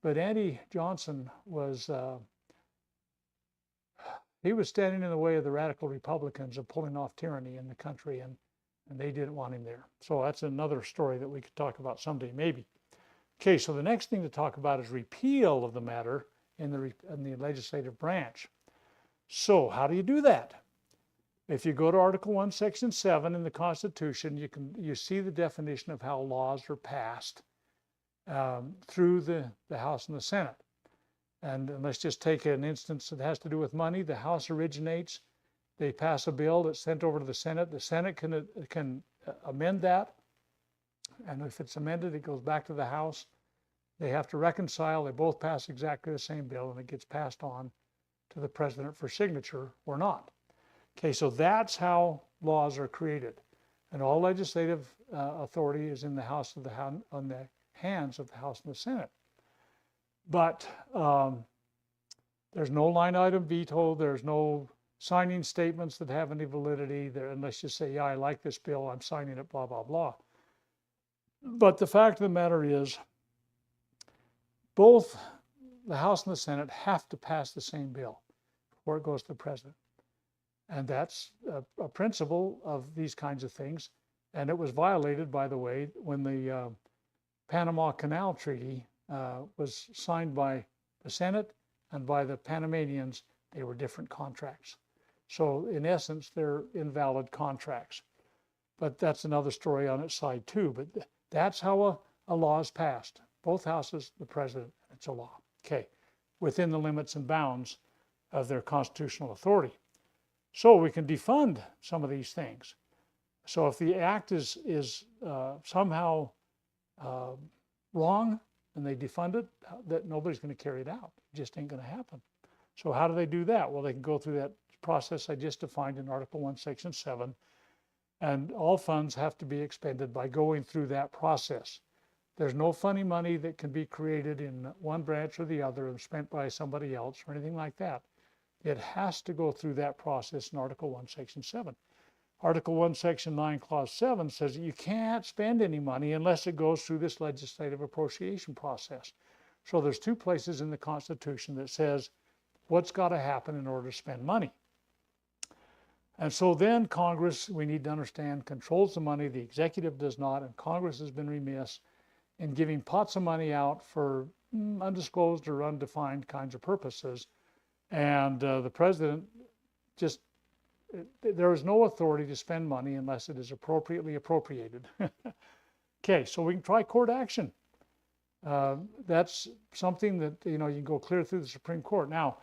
But Andy Johnson was, he was standing in the way of the radical Republicans of pulling off tyranny in the country, and they didn't want him there. So that's another story that we could talk about someday, maybe. Okay, so the next thing to talk about is repeal of the matter in the legislative branch. So how do you do that? If you go to Article 1, Section 7 in the Constitution, you see the definition of how laws are passed through the House and the Senate. And let's just take an instance that has to do with money. The House originates, they pass a bill that's sent over to the Senate. The Senate can amend that and if it's amended, it goes back to the House. They have to reconcile. They both pass exactly the same bill, and it gets passed on to the president for signature or not. Okay, so that's how laws are created. And all legislative authority is in the House of on the hands of the House and the Senate. But there's no line item veto. There's no signing statements that have any validity there, unless you say, yeah, I like this bill, I'm signing it, blah, blah, blah. But the fact of the matter is, both the House and the Senate have to pass the same bill before it goes to the president. And that's a principle of these kinds of things. And it was violated, by the way, when the Panama Canal Treaty was signed by the Senate and by the Panamanians. They were different contracts. So in essence, they're invalid contracts. But that's another story on its side too. But that's how a law is passed. Both houses, the president, it's a law. Okay, within the limits and bounds of their constitutional authority. So we can defund some of these things. So if the act is somehow wrong and they defund it, that nobody's going to carry it out. It just ain't going to happen. So how do they do that? Well, they can go through that process I just defined in Article 1, Section 7, and all funds have to be expended by going through that process. There's no funny money that can be created in one branch or the other and spent by somebody else or anything like that. It has to go through that process in Article 1, Section 7. Article 1, Section 9, Clause 7 says that you can't spend any money unless it goes through this legislative appropriation process. So there's two places in the Constitution that says what's got to happen in order to spend money. And so then Congress, we need to understand, controls the money. The executive does not, and Congress has been remiss in giving pots of money out for undisclosed or undefined kinds of purposes. And the president just, there is no authority to spend money unless it is appropriately appropriated. Okay, so we can try court action. That's something that, you can go clear through the Supreme Court. Now,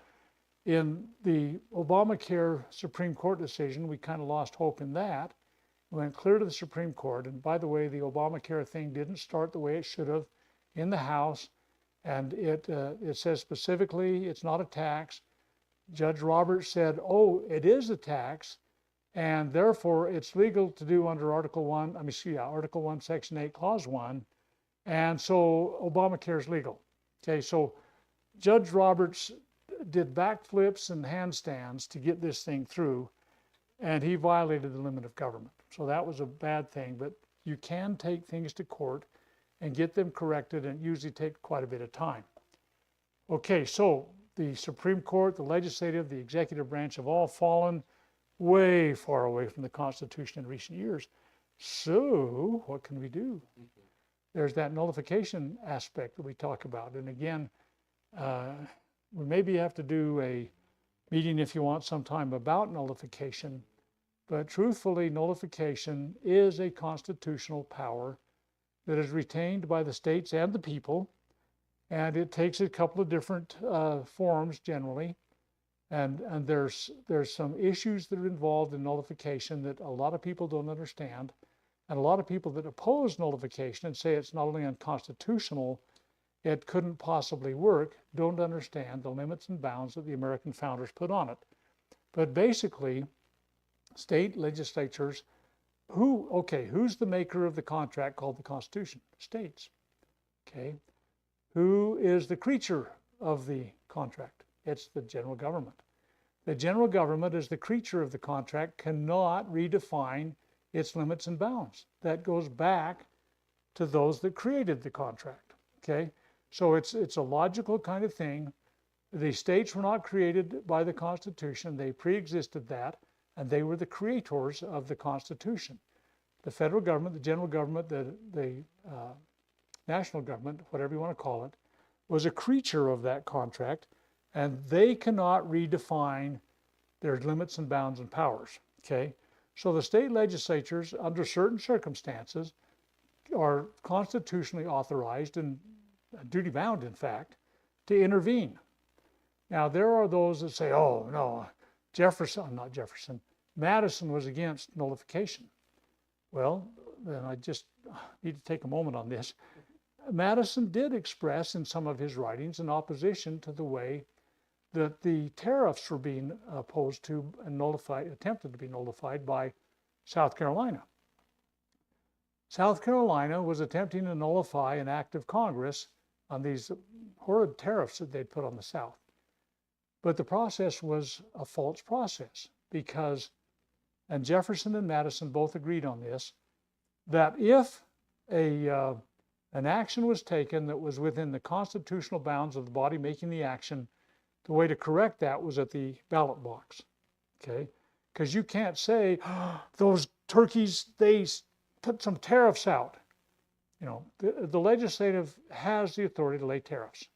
in the Obamacare Supreme Court decision, we kind of lost hope in that. We went clear to the Supreme Court. And by the way, the Obamacare thing didn't start the way it should have in the House. And it says specifically it's not a tax. Judge Roberts said, oh, it is a tax, and therefore it's legal to do under Article 1, Section 8, Clause 1, and so Obamacare is legal. Okay, so Judge Roberts did backflips and handstands to get this thing through, and he violated the limit of government. So that was a bad thing, but you can take things to court and get them corrected, and it usually takes quite a bit of time. Okay, so the Supreme Court, the legislative, the executive branch have all fallen way far away from the Constitution in recent years. So what can we do? There's that nullification aspect that we talk about. And again, we maybe have to do a meeting if you want sometime about nullification. But truthfully, nullification is a constitutional power that is retained by the states and the people. And it takes a couple of different forms generally. And there's some issues that are involved in nullification that a lot of people don't understand. And a lot of people that oppose nullification and say it's not only unconstitutional, it couldn't possibly work, don't understand the limits and bounds that the American founders put on it. But basically, state legislatures, who's the maker of the contract called the Constitution? States. Okay. Who is the creature of the contract? It's the general government. The general government, as the creature of the contract, cannot redefine its limits and bounds. That goes back to those that created the contract. Okay, so it's a logical kind of thing. The states were not created by the Constitution. They pre-existed that, and they were the creators of the Constitution. The federal government, the general government, the national government, whatever you want to call it, was a creature of that contract, and they cannot redefine their limits and bounds and powers. Okay, so the state legislatures, under certain circumstances, are constitutionally authorized and duty bound, in fact, to intervene. Now, there are those that say, oh, no, Madison was against nullification. Well, then need to take a moment on this. Madison did express in some of his writings an opposition to the way that the tariffs were being opposed to and nullified, attempted to be nullified by South Carolina. South Carolina was attempting to nullify an act of Congress on these horrid tariffs that they'd put on the South. But the process was a false process because, and Jefferson and Madison both agreed on this, that if an action was taken that was within the constitutional bounds of the body making the action, the way to correct that was at the ballot box, okay? Because you can't say, oh, those turkeys, they put some tariffs out. You know, the legislative has the authority to lay tariffs,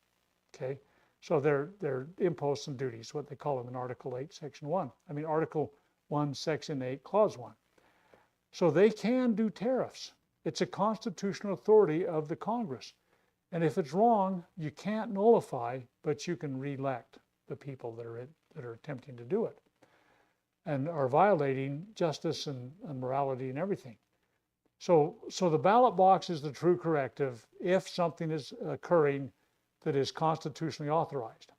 okay? So they're imposts and duties, what they call them in Article 8, Section 1. I mean, Article 1, Section 8, Clause 1. So they can do tariffs. It's a constitutional authority of the Congress. And if it's wrong, you can't nullify, but you can re-elect the people that are attempting to do it and are violating justice and morality and everything. So the ballot box is the true corrective if something is occurring that is constitutionally authorized.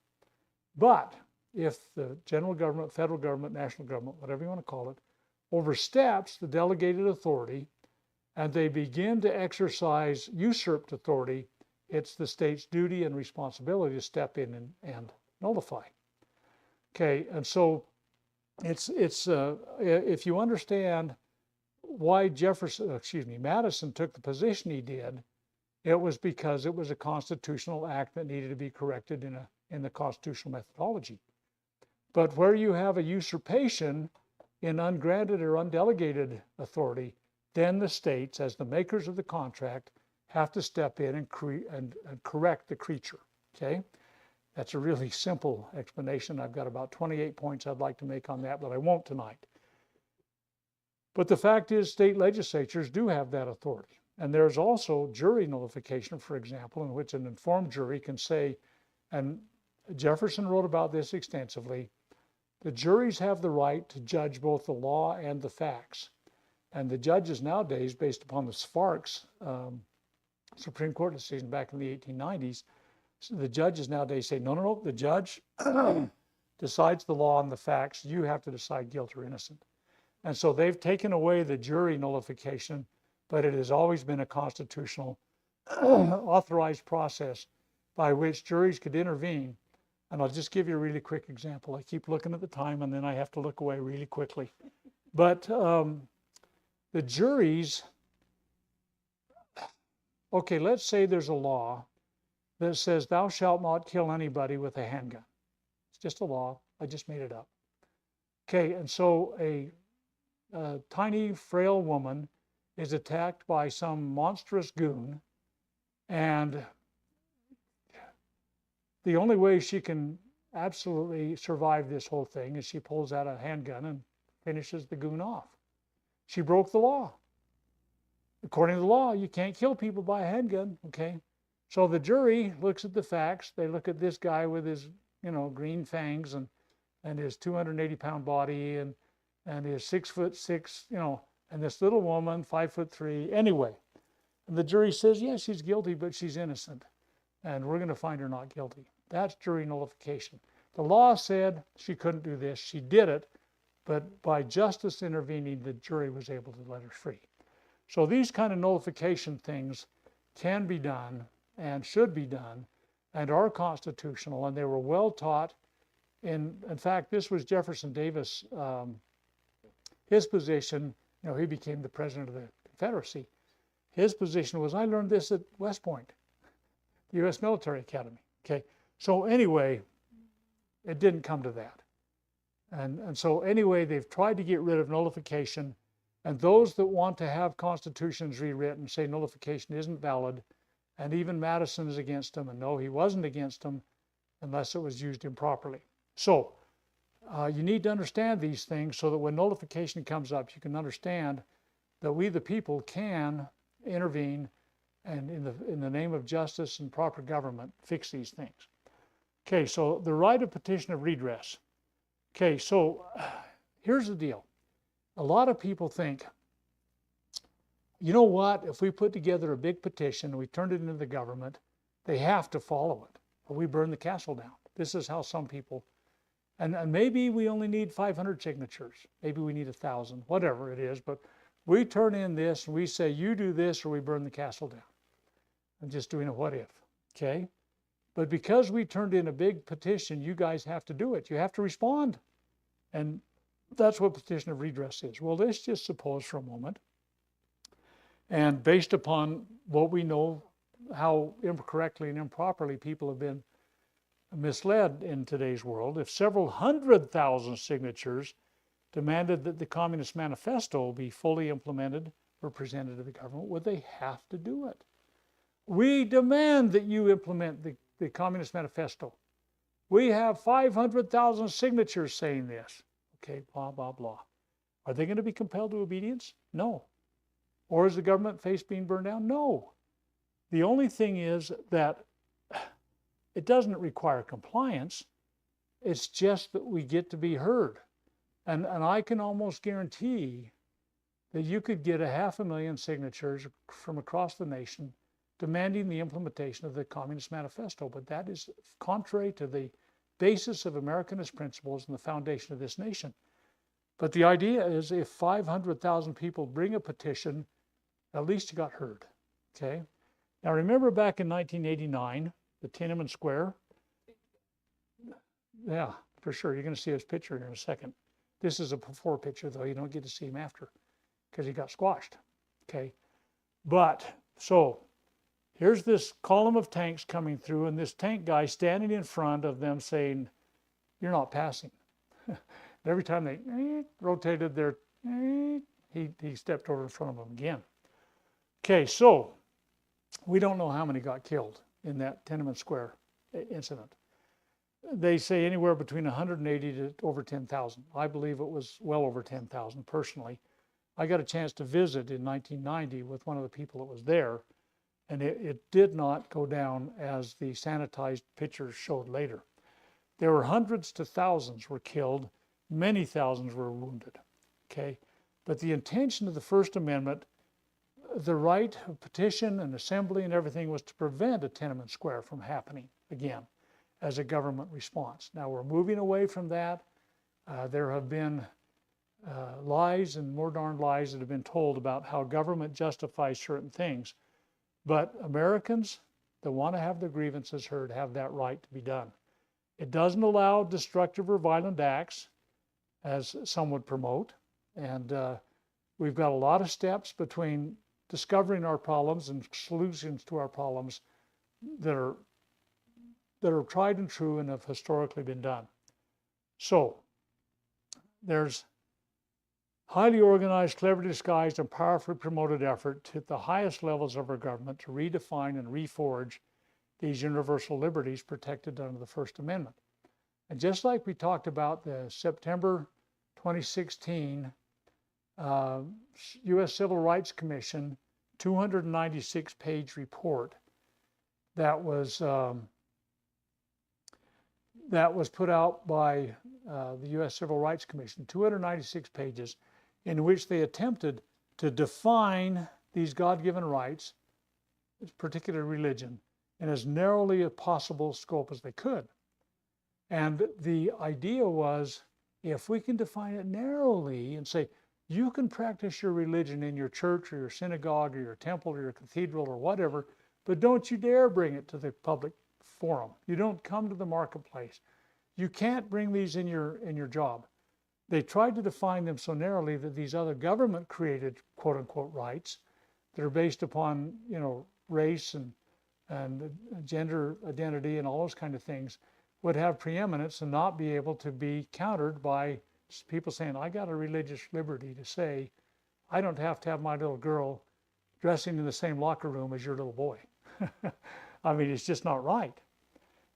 But if the general government, federal government, national government, whatever you want to call it, oversteps the delegated authority and they begin to exercise usurped authority, it's the state's duty and responsibility to step in and nullify. Okay, and so it's if you understand why Madison took the position he did, it was because it was a constitutional act that needed to be corrected in the constitutional methodology. But where you have a usurpation in ungranted or undelegated authority, then the states, as the makers of the contract, have to step in and correct the creature, okay? That's a really simple explanation. I've got about 28 points I'd like to make on that, but I won't tonight. But the fact is, state legislatures do have that authority. And there's also jury nullification, for example, in which an informed jury can say, and Jefferson wrote about this extensively, the juries have the right to judge both the law and the facts. And the judges nowadays, based upon the Sparks Supreme Court decision back in the 1890s, the judges nowadays say, no, the judge decides the law and the facts. You have to decide guilt or innocent. And so they've taken away the jury nullification, but it has always been a constitutional authorized process by which juries could intervene. And I'll just give you a really quick example. I keep looking at the time and then I have to look away really quickly. But the juries, okay, let's say there's a law that says thou shalt not kill anybody with a handgun. It's just a law. I just made it up. Okay, and so a tiny, frail woman is attacked by some monstrous goon, and the only way she can absolutely survive this whole thing is she pulls out a handgun and finishes the goon off. She broke the law. According to the law, you can't kill people by a handgun, okay? So the jury looks at the facts. They look at this guy with his, green fangs and his 280-pound body and his 6'6", and this little woman, 5'3", anyway. And the jury says, yes, she's guilty, but she's innocent. And we're going to find her not guilty. That's jury nullification. The law said she couldn't do this. She did it, but by justice intervening, the jury was able to let her free. So these kind of nullification things can be done and should be done and are constitutional, and they were well taught. In fact, this was Jefferson Davis, his position, he became the president of the Confederacy. His position was, I learned this at West Point, the U.S. Military Academy. Okay, so anyway, it didn't come to that. And so anyway, they've tried to get rid of nullification, and those that want to have constitutions rewritten say nullification isn't valid, and even Madison is against them, and no, he wasn't against them unless it was used improperly. So you need to understand these things so that when nullification comes up, you can understand that we the people can intervene and in the name of justice and proper government, fix these things. Okay, so the right of petition of redress. Okay, so here's the deal. A lot of people think, you know what? If we put together a big petition and we turned it into the government, they have to follow it, or we burn the castle down. This is how some people, and maybe we only need 500 signatures. Maybe we need 1,000, whatever it is. But we turn in this and we say, you do this or we burn the castle down. I'm just doing a what if, okay? But because we turned in a big petition, you guys have to do it. You have to respond. And that's what petition of redress is. Well, let's just suppose for a moment, and based upon what we know, how incorrectly and improperly people have been misled in today's world, if several 100,000 signatures demanded that the Communist Manifesto be fully implemented or presented to the government, would they have to do it? We demand that you implement the Communist Manifesto. We have 500,000 signatures saying this. Okay, blah, blah, blah. Are they going to be compelled to obedience? No. Or is the government face being burned down? No. The only thing is that it doesn't require compliance. It's just that we get to be heard. And I can almost guarantee that you could get 500,000 signatures from across the nation demanding the implementation of the Communist Manifesto. But that is contrary to the basis of Americanist principles and the foundation of this nation. But the idea is if 500,000 people bring a petition, at least you got heard, okay? Now remember back in 1989, the Tiananmen Square? Yeah, for sure. You're going to see his picture here in a second. This is a before picture, though. You don't get to see him after because he got squashed, okay? But, so, here's this column of tanks coming through, and this tank guy standing in front of them saying, you're not passing. Every time they rotated their, he stepped over in front of them again. Okay, so we don't know how many got killed in that Tiananmen Square incident. They say anywhere between 180 to over 10,000. I believe it was well over 10,000 personally. I got a chance to visit in 1990 with one of the people that was there, and it did not go down as the sanitized pictures showed later. There were hundreds to thousands were killed, many thousands were wounded, okay? But the intention of the First Amendment, the right of petition and assembly and everything was to prevent a Tiananmen Square from happening again as a government response. Now we're moving away from that. There have been lies and more darn lies that have been told about how government justifies certain things. But Americans that want to have their grievances heard have that right to be done. It doesn't allow destructive or violent acts, as some would promote. And we've got a lot of steps between discovering our problems and solutions to our problems that are tried and true and have historically been done. So there's highly organized, cleverly disguised, and powerfully promoted effort at the highest levels of our government to redefine and reforge these universal liberties protected under the First Amendment. And just like we talked about the September 2016 U.S. Civil Rights Commission 296-page report that was put out by the U.S. Civil Rights Commission, 296 pages, in which they attempted to define these God-given rights, this particular religion, in as narrowly a possible scope as they could. And the idea was, if we can define it narrowly and say, you can practice your religion in your church or your synagogue or your temple or your cathedral or whatever, but don't you dare bring it to the public forum. You don't come to the marketplace. You can't bring these in your job. They tried to define them so narrowly that these other government-created quote-unquote rights that are based upon, race and gender identity and all those kind of things would have preeminence and not be able to be countered by people saying, I got a religious liberty to say, I don't have to have my little girl dressing in the same locker room as your little boy. I mean, it's just not right.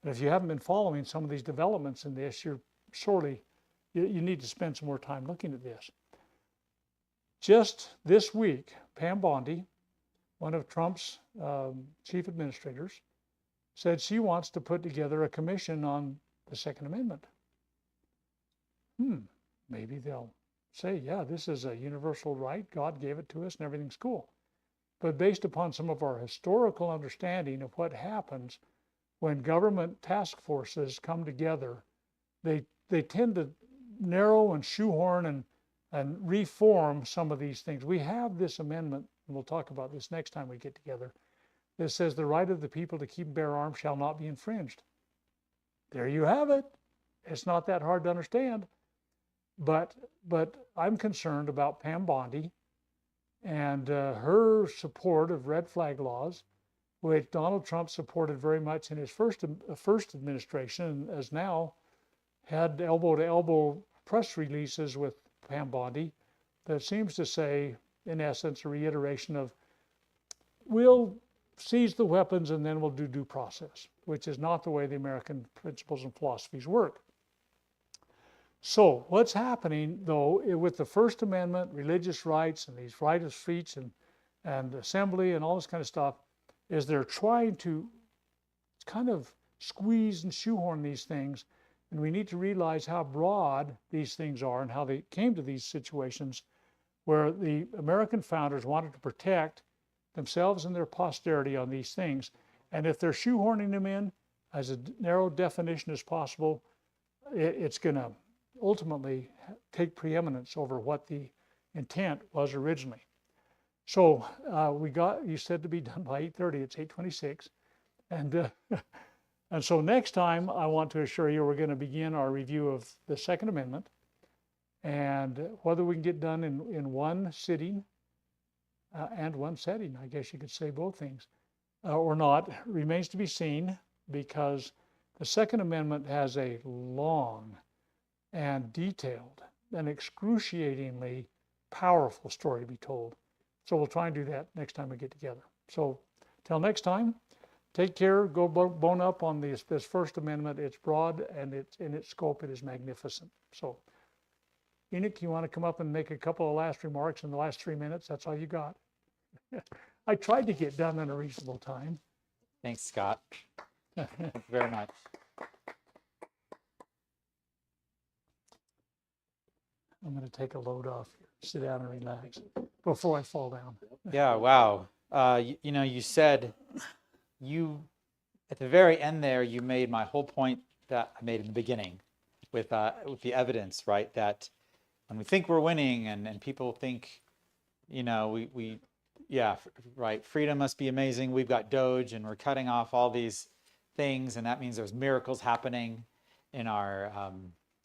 And if you haven't been following some of these developments in this, you need to spend some more time looking at this. Just this week, Pam Bondi, one of Trump's chief administrators, said she wants to put together a commission on the Second Amendment. Maybe they'll say, yeah, this is a universal right. God gave it to us and everything's cool. but based upon some of our historical understanding of what happens when government task forces come together, they tend to narrow and shoehorn and reform some of these things. We have this amendment, and we'll talk about this next time we get together, that says the right of the people to keep and bear arms shall not be infringed. There you have it. It's not that hard to understand. But I'm concerned about Pam Bondi and her support of red flag laws, which Donald Trump supported very much in his first administration, and has now had elbow-to-elbow press releases with Pam Bondi that seems to say, in essence, a reiteration of, we'll seize the weapons and then we'll do due process, which is not the way the American principles and philosophies work. So what's happening, though, with the First Amendment, religious rights, and these right of speech and assembly and all this kind of stuff, is they're trying to kind of squeeze and shoehorn these things. And we need to realize how broad these things are and how they came to these situations where the American founders wanted to protect themselves and their posterity on these things. And if they're shoehorning them in as a narrow definition as possible, it's going to ultimately take preeminence over what the intent was originally. So you said to be done by 8:30. It's 8:26. And so next time, I want to assure you we're going to begin our review of the Second Amendment, and whether we can get done in one sitting and one setting, I guess you could say both things, or not, remains to be seen, because the Second Amendment has a long and detailed and excruciatingly powerful story to be told. So we'll try and do that next time we get together. So till next time, take care, go bone up on this First Amendment. It's broad, and in its scope, it is magnificent. So Enoch, you want to come up and make a couple of last remarks in the last 3 minutes? That's all you got. I tried to get done in a reasonable time. Thanks, Scott. Thank you very much. I'm going to take a load off here, sit down and relax before I fall down. Yeah, wow. You said at the very end there, you made my whole point that I made in the beginning with the evidence, right? That when we think we're winning and people think, right, freedom must be amazing. We've got Doge and we're cutting off all these things, and that means there's miracles happening in our,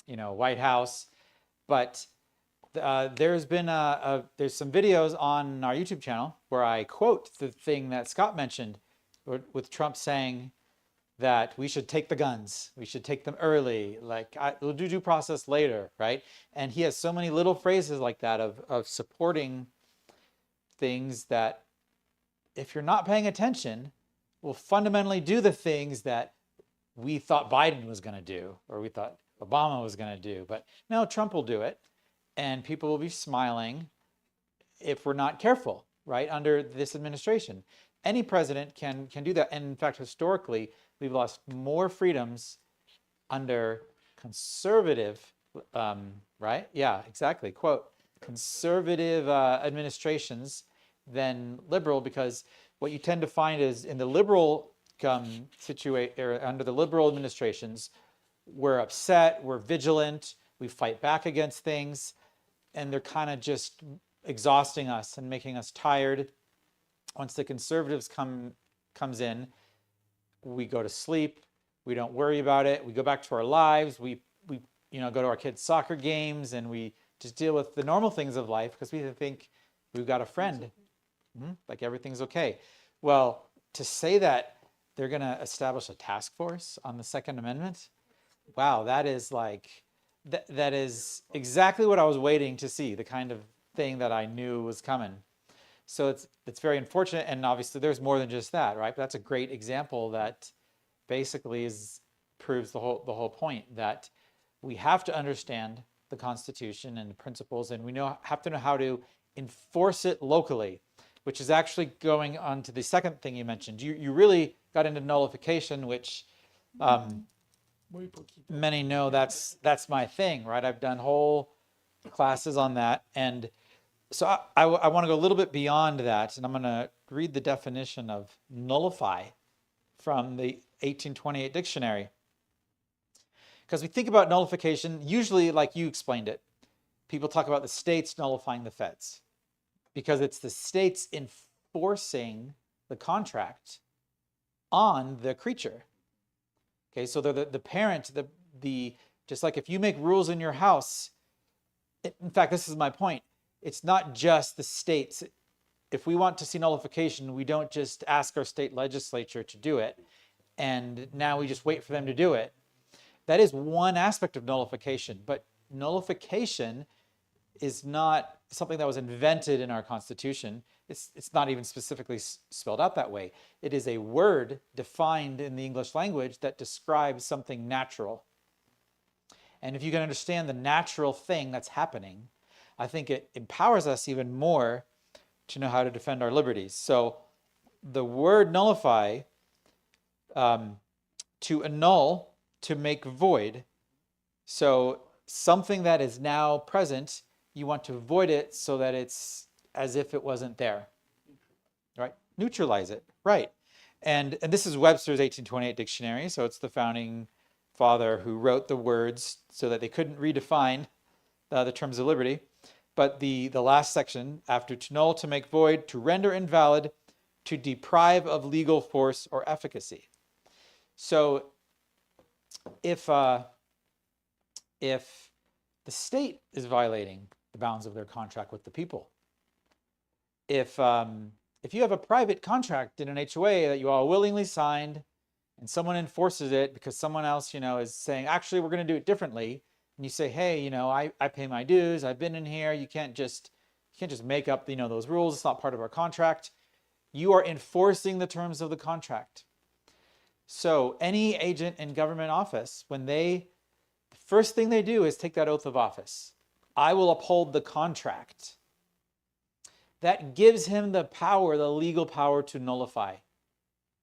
White House. But there's been there's some videos on our YouTube channel where I quote the thing that Scott mentioned, with Trump saying that we should take the guns, we should take them early, like we'll do due process later, right? And he has so many little phrases like that of supporting things that, if you're not paying attention, will fundamentally do the things that we thought Biden was going to do, or we thought Obama was going to do. But no, Trump will do it, and people will be smiling if we're not careful, right, under this administration. Any president can do that. And in fact, historically, we've lost more freedoms under conservative, right? Yeah, exactly. Quote, conservative administrations than liberal, because what you tend to find is in the liberal under the liberal administrations, we're upset, we're vigilant, we fight back against things, and they're kind of just exhausting us and making us tired. Once the conservatives comes in, we go to sleep, we don't worry about it, we go back to our lives, we go to our kids' soccer games, and we just deal with the normal things of life because we think we've got a friend, like everything's okay. Well, to say that they're going to establish a task force on the Second Amendment, wow, that is like, that is exactly what I was waiting to see, the kind of thing that I knew was coming. So it's very unfortunate, and obviously there's more than just that, right? But that's a great example that basically proves the whole point, that we have to understand the Constitution and the principles, and we have to know how to enforce it locally, which is actually going on to the second thing you mentioned. You really got into nullification, which many know that's my thing, right? I've done whole classes on that, and So I want to go a little bit beyond that, and I'm going to read the definition of nullify from the 1828 dictionary. Because we think about nullification, usually like you explained it, people talk about the states nullifying the feds because it's the states enforcing the contract on the creature. Okay, so they're the parent, the just like if you make rules in your house, in fact, this is my point. It's not just the states. If we want to see nullification, we don't just ask our state legislature to do it, and now we just wait for them to do it. That is one aspect of nullification, but nullification is not something that was invented in our Constitution. It's not even specifically spelled out that way. It is a word defined in the English language that describes something natural. And if you can understand the natural thing that's happening, I think it empowers us even more to know how to defend our liberties. So the word nullify, to annul, to make void. So something that is now present, you want to void it so that it's as if it wasn't there, right? Neutralize it, right? And this is Webster's 1828 dictionary, so it's the founding father who wrote the words so that they couldn't redefine the terms of liberty. But the last section, after to null, to make void, to render invalid, to deprive of legal force or efficacy. So if the state is violating the bounds of their contract with the people, if you have a private contract in an HOA that you all willingly signed, and someone enforces it because someone else, is saying, actually, we're going to do it differently, and you say, hey, I pay my dues, I've been in here, you can't just make up, those rules, it's not part of our contract. You are enforcing the terms of the contract. So any agent in government office, the first thing they do is take that oath of office. I will uphold the contract. That gives him the power, the legal power to nullify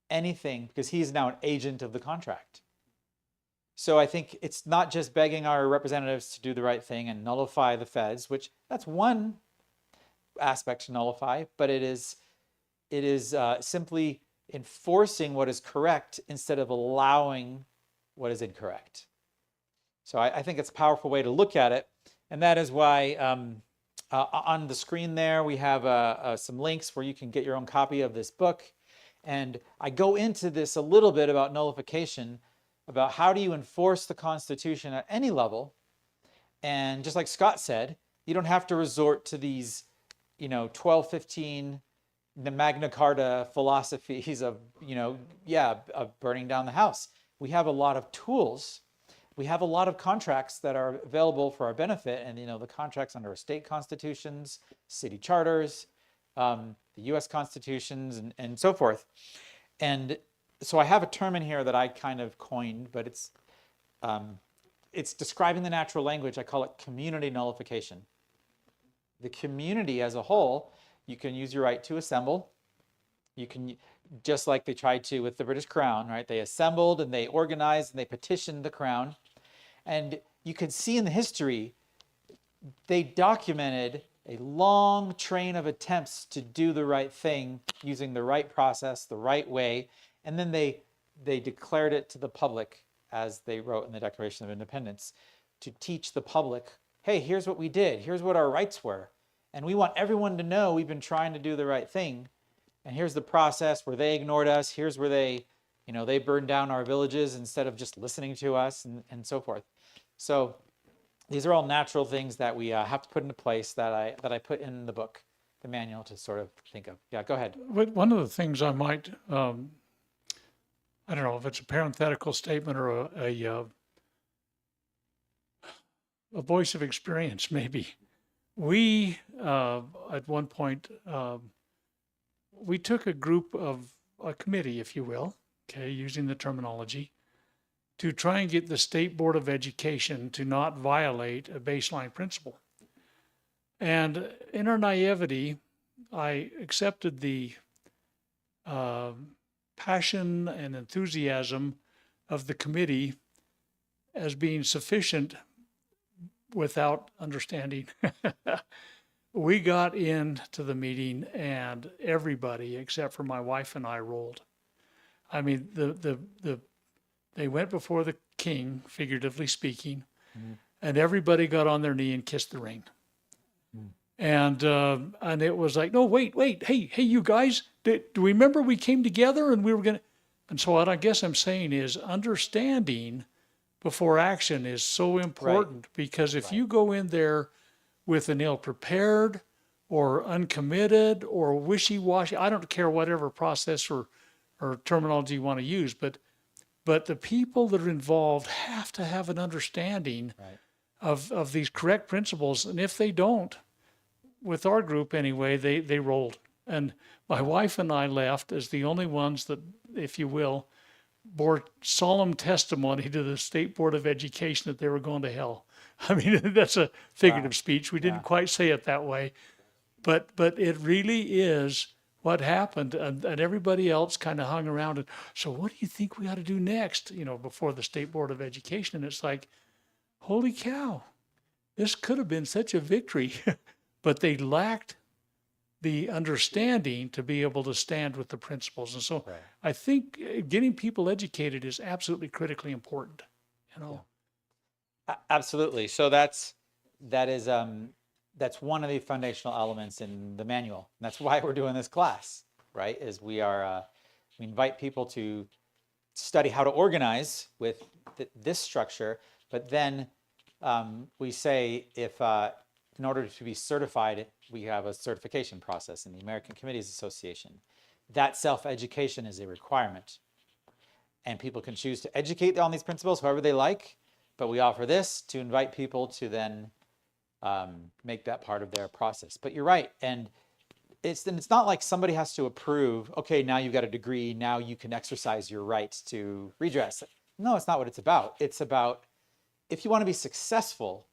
anything because he's now an agent of the contract. So I think it's not just begging our representatives to do the right thing and nullify the feds, which that's one aspect to nullify, but it is simply enforcing what is correct instead of allowing what is incorrect. So I think it's a powerful way to look at it. And that is why on the screen there, we have some links where you can get your own copy of this book. And I go into this a little bit about nullification, about how do you enforce the Constitution at any level. And just like Scott said, you don't have to resort to these, 12, 15, the Magna Carta philosophies of, of burning down the house. We have a lot of tools. We have a lot of contracts that are available for our benefit. And, the contracts under our state constitutions, city charters, the U.S. constitutions, and so forth. And so I have a term in here that I kind of coined, but it's describing the natural language. I call it community nullification. The community as a whole, you can use your right to assemble. You can, just like they tried to with the British Crown, right? They assembled and they organized and they petitioned the Crown. And you could see in the history, they documented a long train of attempts to do the right thing using the right process, the right way. And then they declared it to the public, as they wrote in the Declaration of Independence, to teach the public, hey, here's what we did. Here's what our rights were. And we want everyone to know we've been trying to do the right thing. And here's the process where they ignored us. Here's where they burned down our villages instead of just listening to us and so forth. So these are all natural things that we have to put into place that I put in the book, the manual, to sort of think of. Yeah, go ahead. One of the things I might, I don't know if it's a parenthetical statement or a voice of experience, maybe. We, at one point, we took a group of a committee, if you will, okay, using the terminology, to try and get the State Board of Education to not violate a baseline principle. And in our naivety, I accepted the passion and enthusiasm of the committee as being sufficient without understanding we got into the meeting and everybody except for my wife and I rolled. I mean, they went before the king, figuratively speaking, and everybody got on their knee and kissed the ring. And it was like, no, wait, hey, you guys, do we remember we came together and we were gonna? And so what I guess I'm saying is understanding before action is so important, because if you go in there with an ill-prepared or uncommitted or wishy-washy, I don't care whatever process or terminology you want to use, but the people that are involved have to have an understanding of these correct principles. And if they don't, with our group anyway, they rolled. And my wife and I left as the only ones that, if you will, bore solemn testimony to the State Board of Education that they were going to hell. I mean, that's a figurative speech. We didn't quite say it that way, but it really is what happened. And everybody else kind of hung around and, so what do you think we ought to do next? You know, before the State Board of Education. And it's like, holy cow, this could have been such a victory, but they lacked the understanding to be able to stand with the principles. And so I think getting people educated is absolutely critically important, you know. Absolutely. So that's one of the foundational elements in the manual. And that's why we're doing this class, right? Is we invite people to study how to organize with this structure, but then we say if in order to be certified, we have a certification process in the American Committees Association. That self-education is a requirement. And people can choose to educate on these principles however they like, but we offer this to invite people to then make that part of their process. But you're right, and it's not like somebody has to approve, okay, now you've got a degree, now you can exercise your right to redress. No, it's not what it's about. It's about, if you want to be successful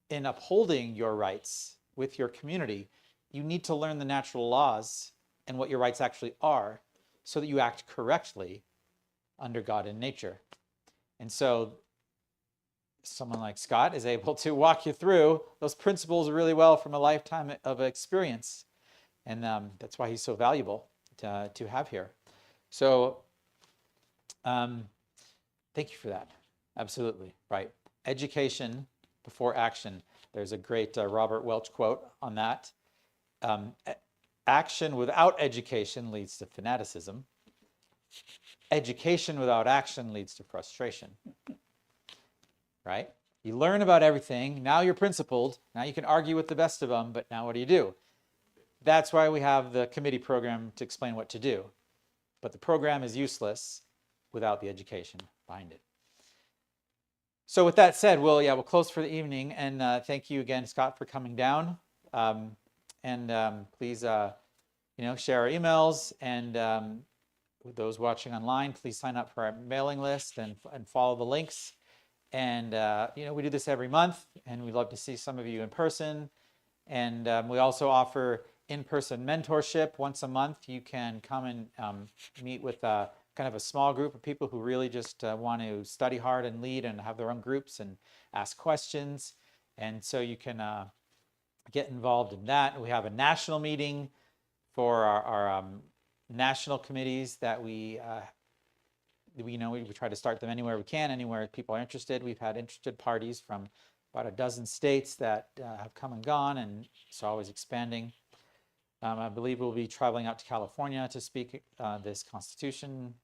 in upholding your rights with your community, you need to learn the natural laws and what your rights actually are so that you act correctly under God and nature. And so someone like Scott is able to walk you through those principles really well from a lifetime of experience. And that's why he's so valuable to have here. So thank you for that. Absolutely, right. Education before action. There's a great Robert Welch quote on that. Action without education leads to fanaticism. Education without action leads to frustration. Right? You learn about everything. Now you're principled. Now you can argue with the best of them, but now what do? That's why we have the committee program to explain what to do. But the program is useless without the education behind it. So with that said, we'll close for the evening, and thank you again, Scott, for coming down. Please, share our emails, and with those watching online, please sign up for our mailing list and follow the links. And we do this every month, and we'd love to see some of you in person. And we also offer in-person mentorship once a month. You can come and meet with kind of a small group of people who really just want to study hard and lead and have their own groups and ask questions. And so you can get involved in that. We have a national meeting for our national committees that we try to start them anywhere we can, anywhere people are interested. We've had interested parties from about a dozen states that have come and gone, and it's always expanding. I believe we'll be traveling out to California to speak this Constitution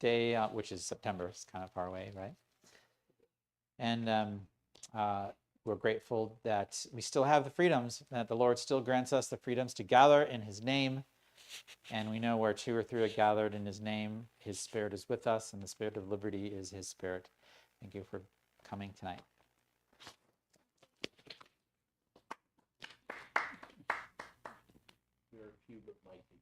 Day, which is September. It's kind of far away, right? And we're grateful that we still have the freedoms, that the Lord still grants us the freedoms to gather in His name. And we know where two or three are gathered in His name, His Spirit is with us, and the Spirit of liberty is His Spirit. Thank you for coming tonight. There are a few that might be.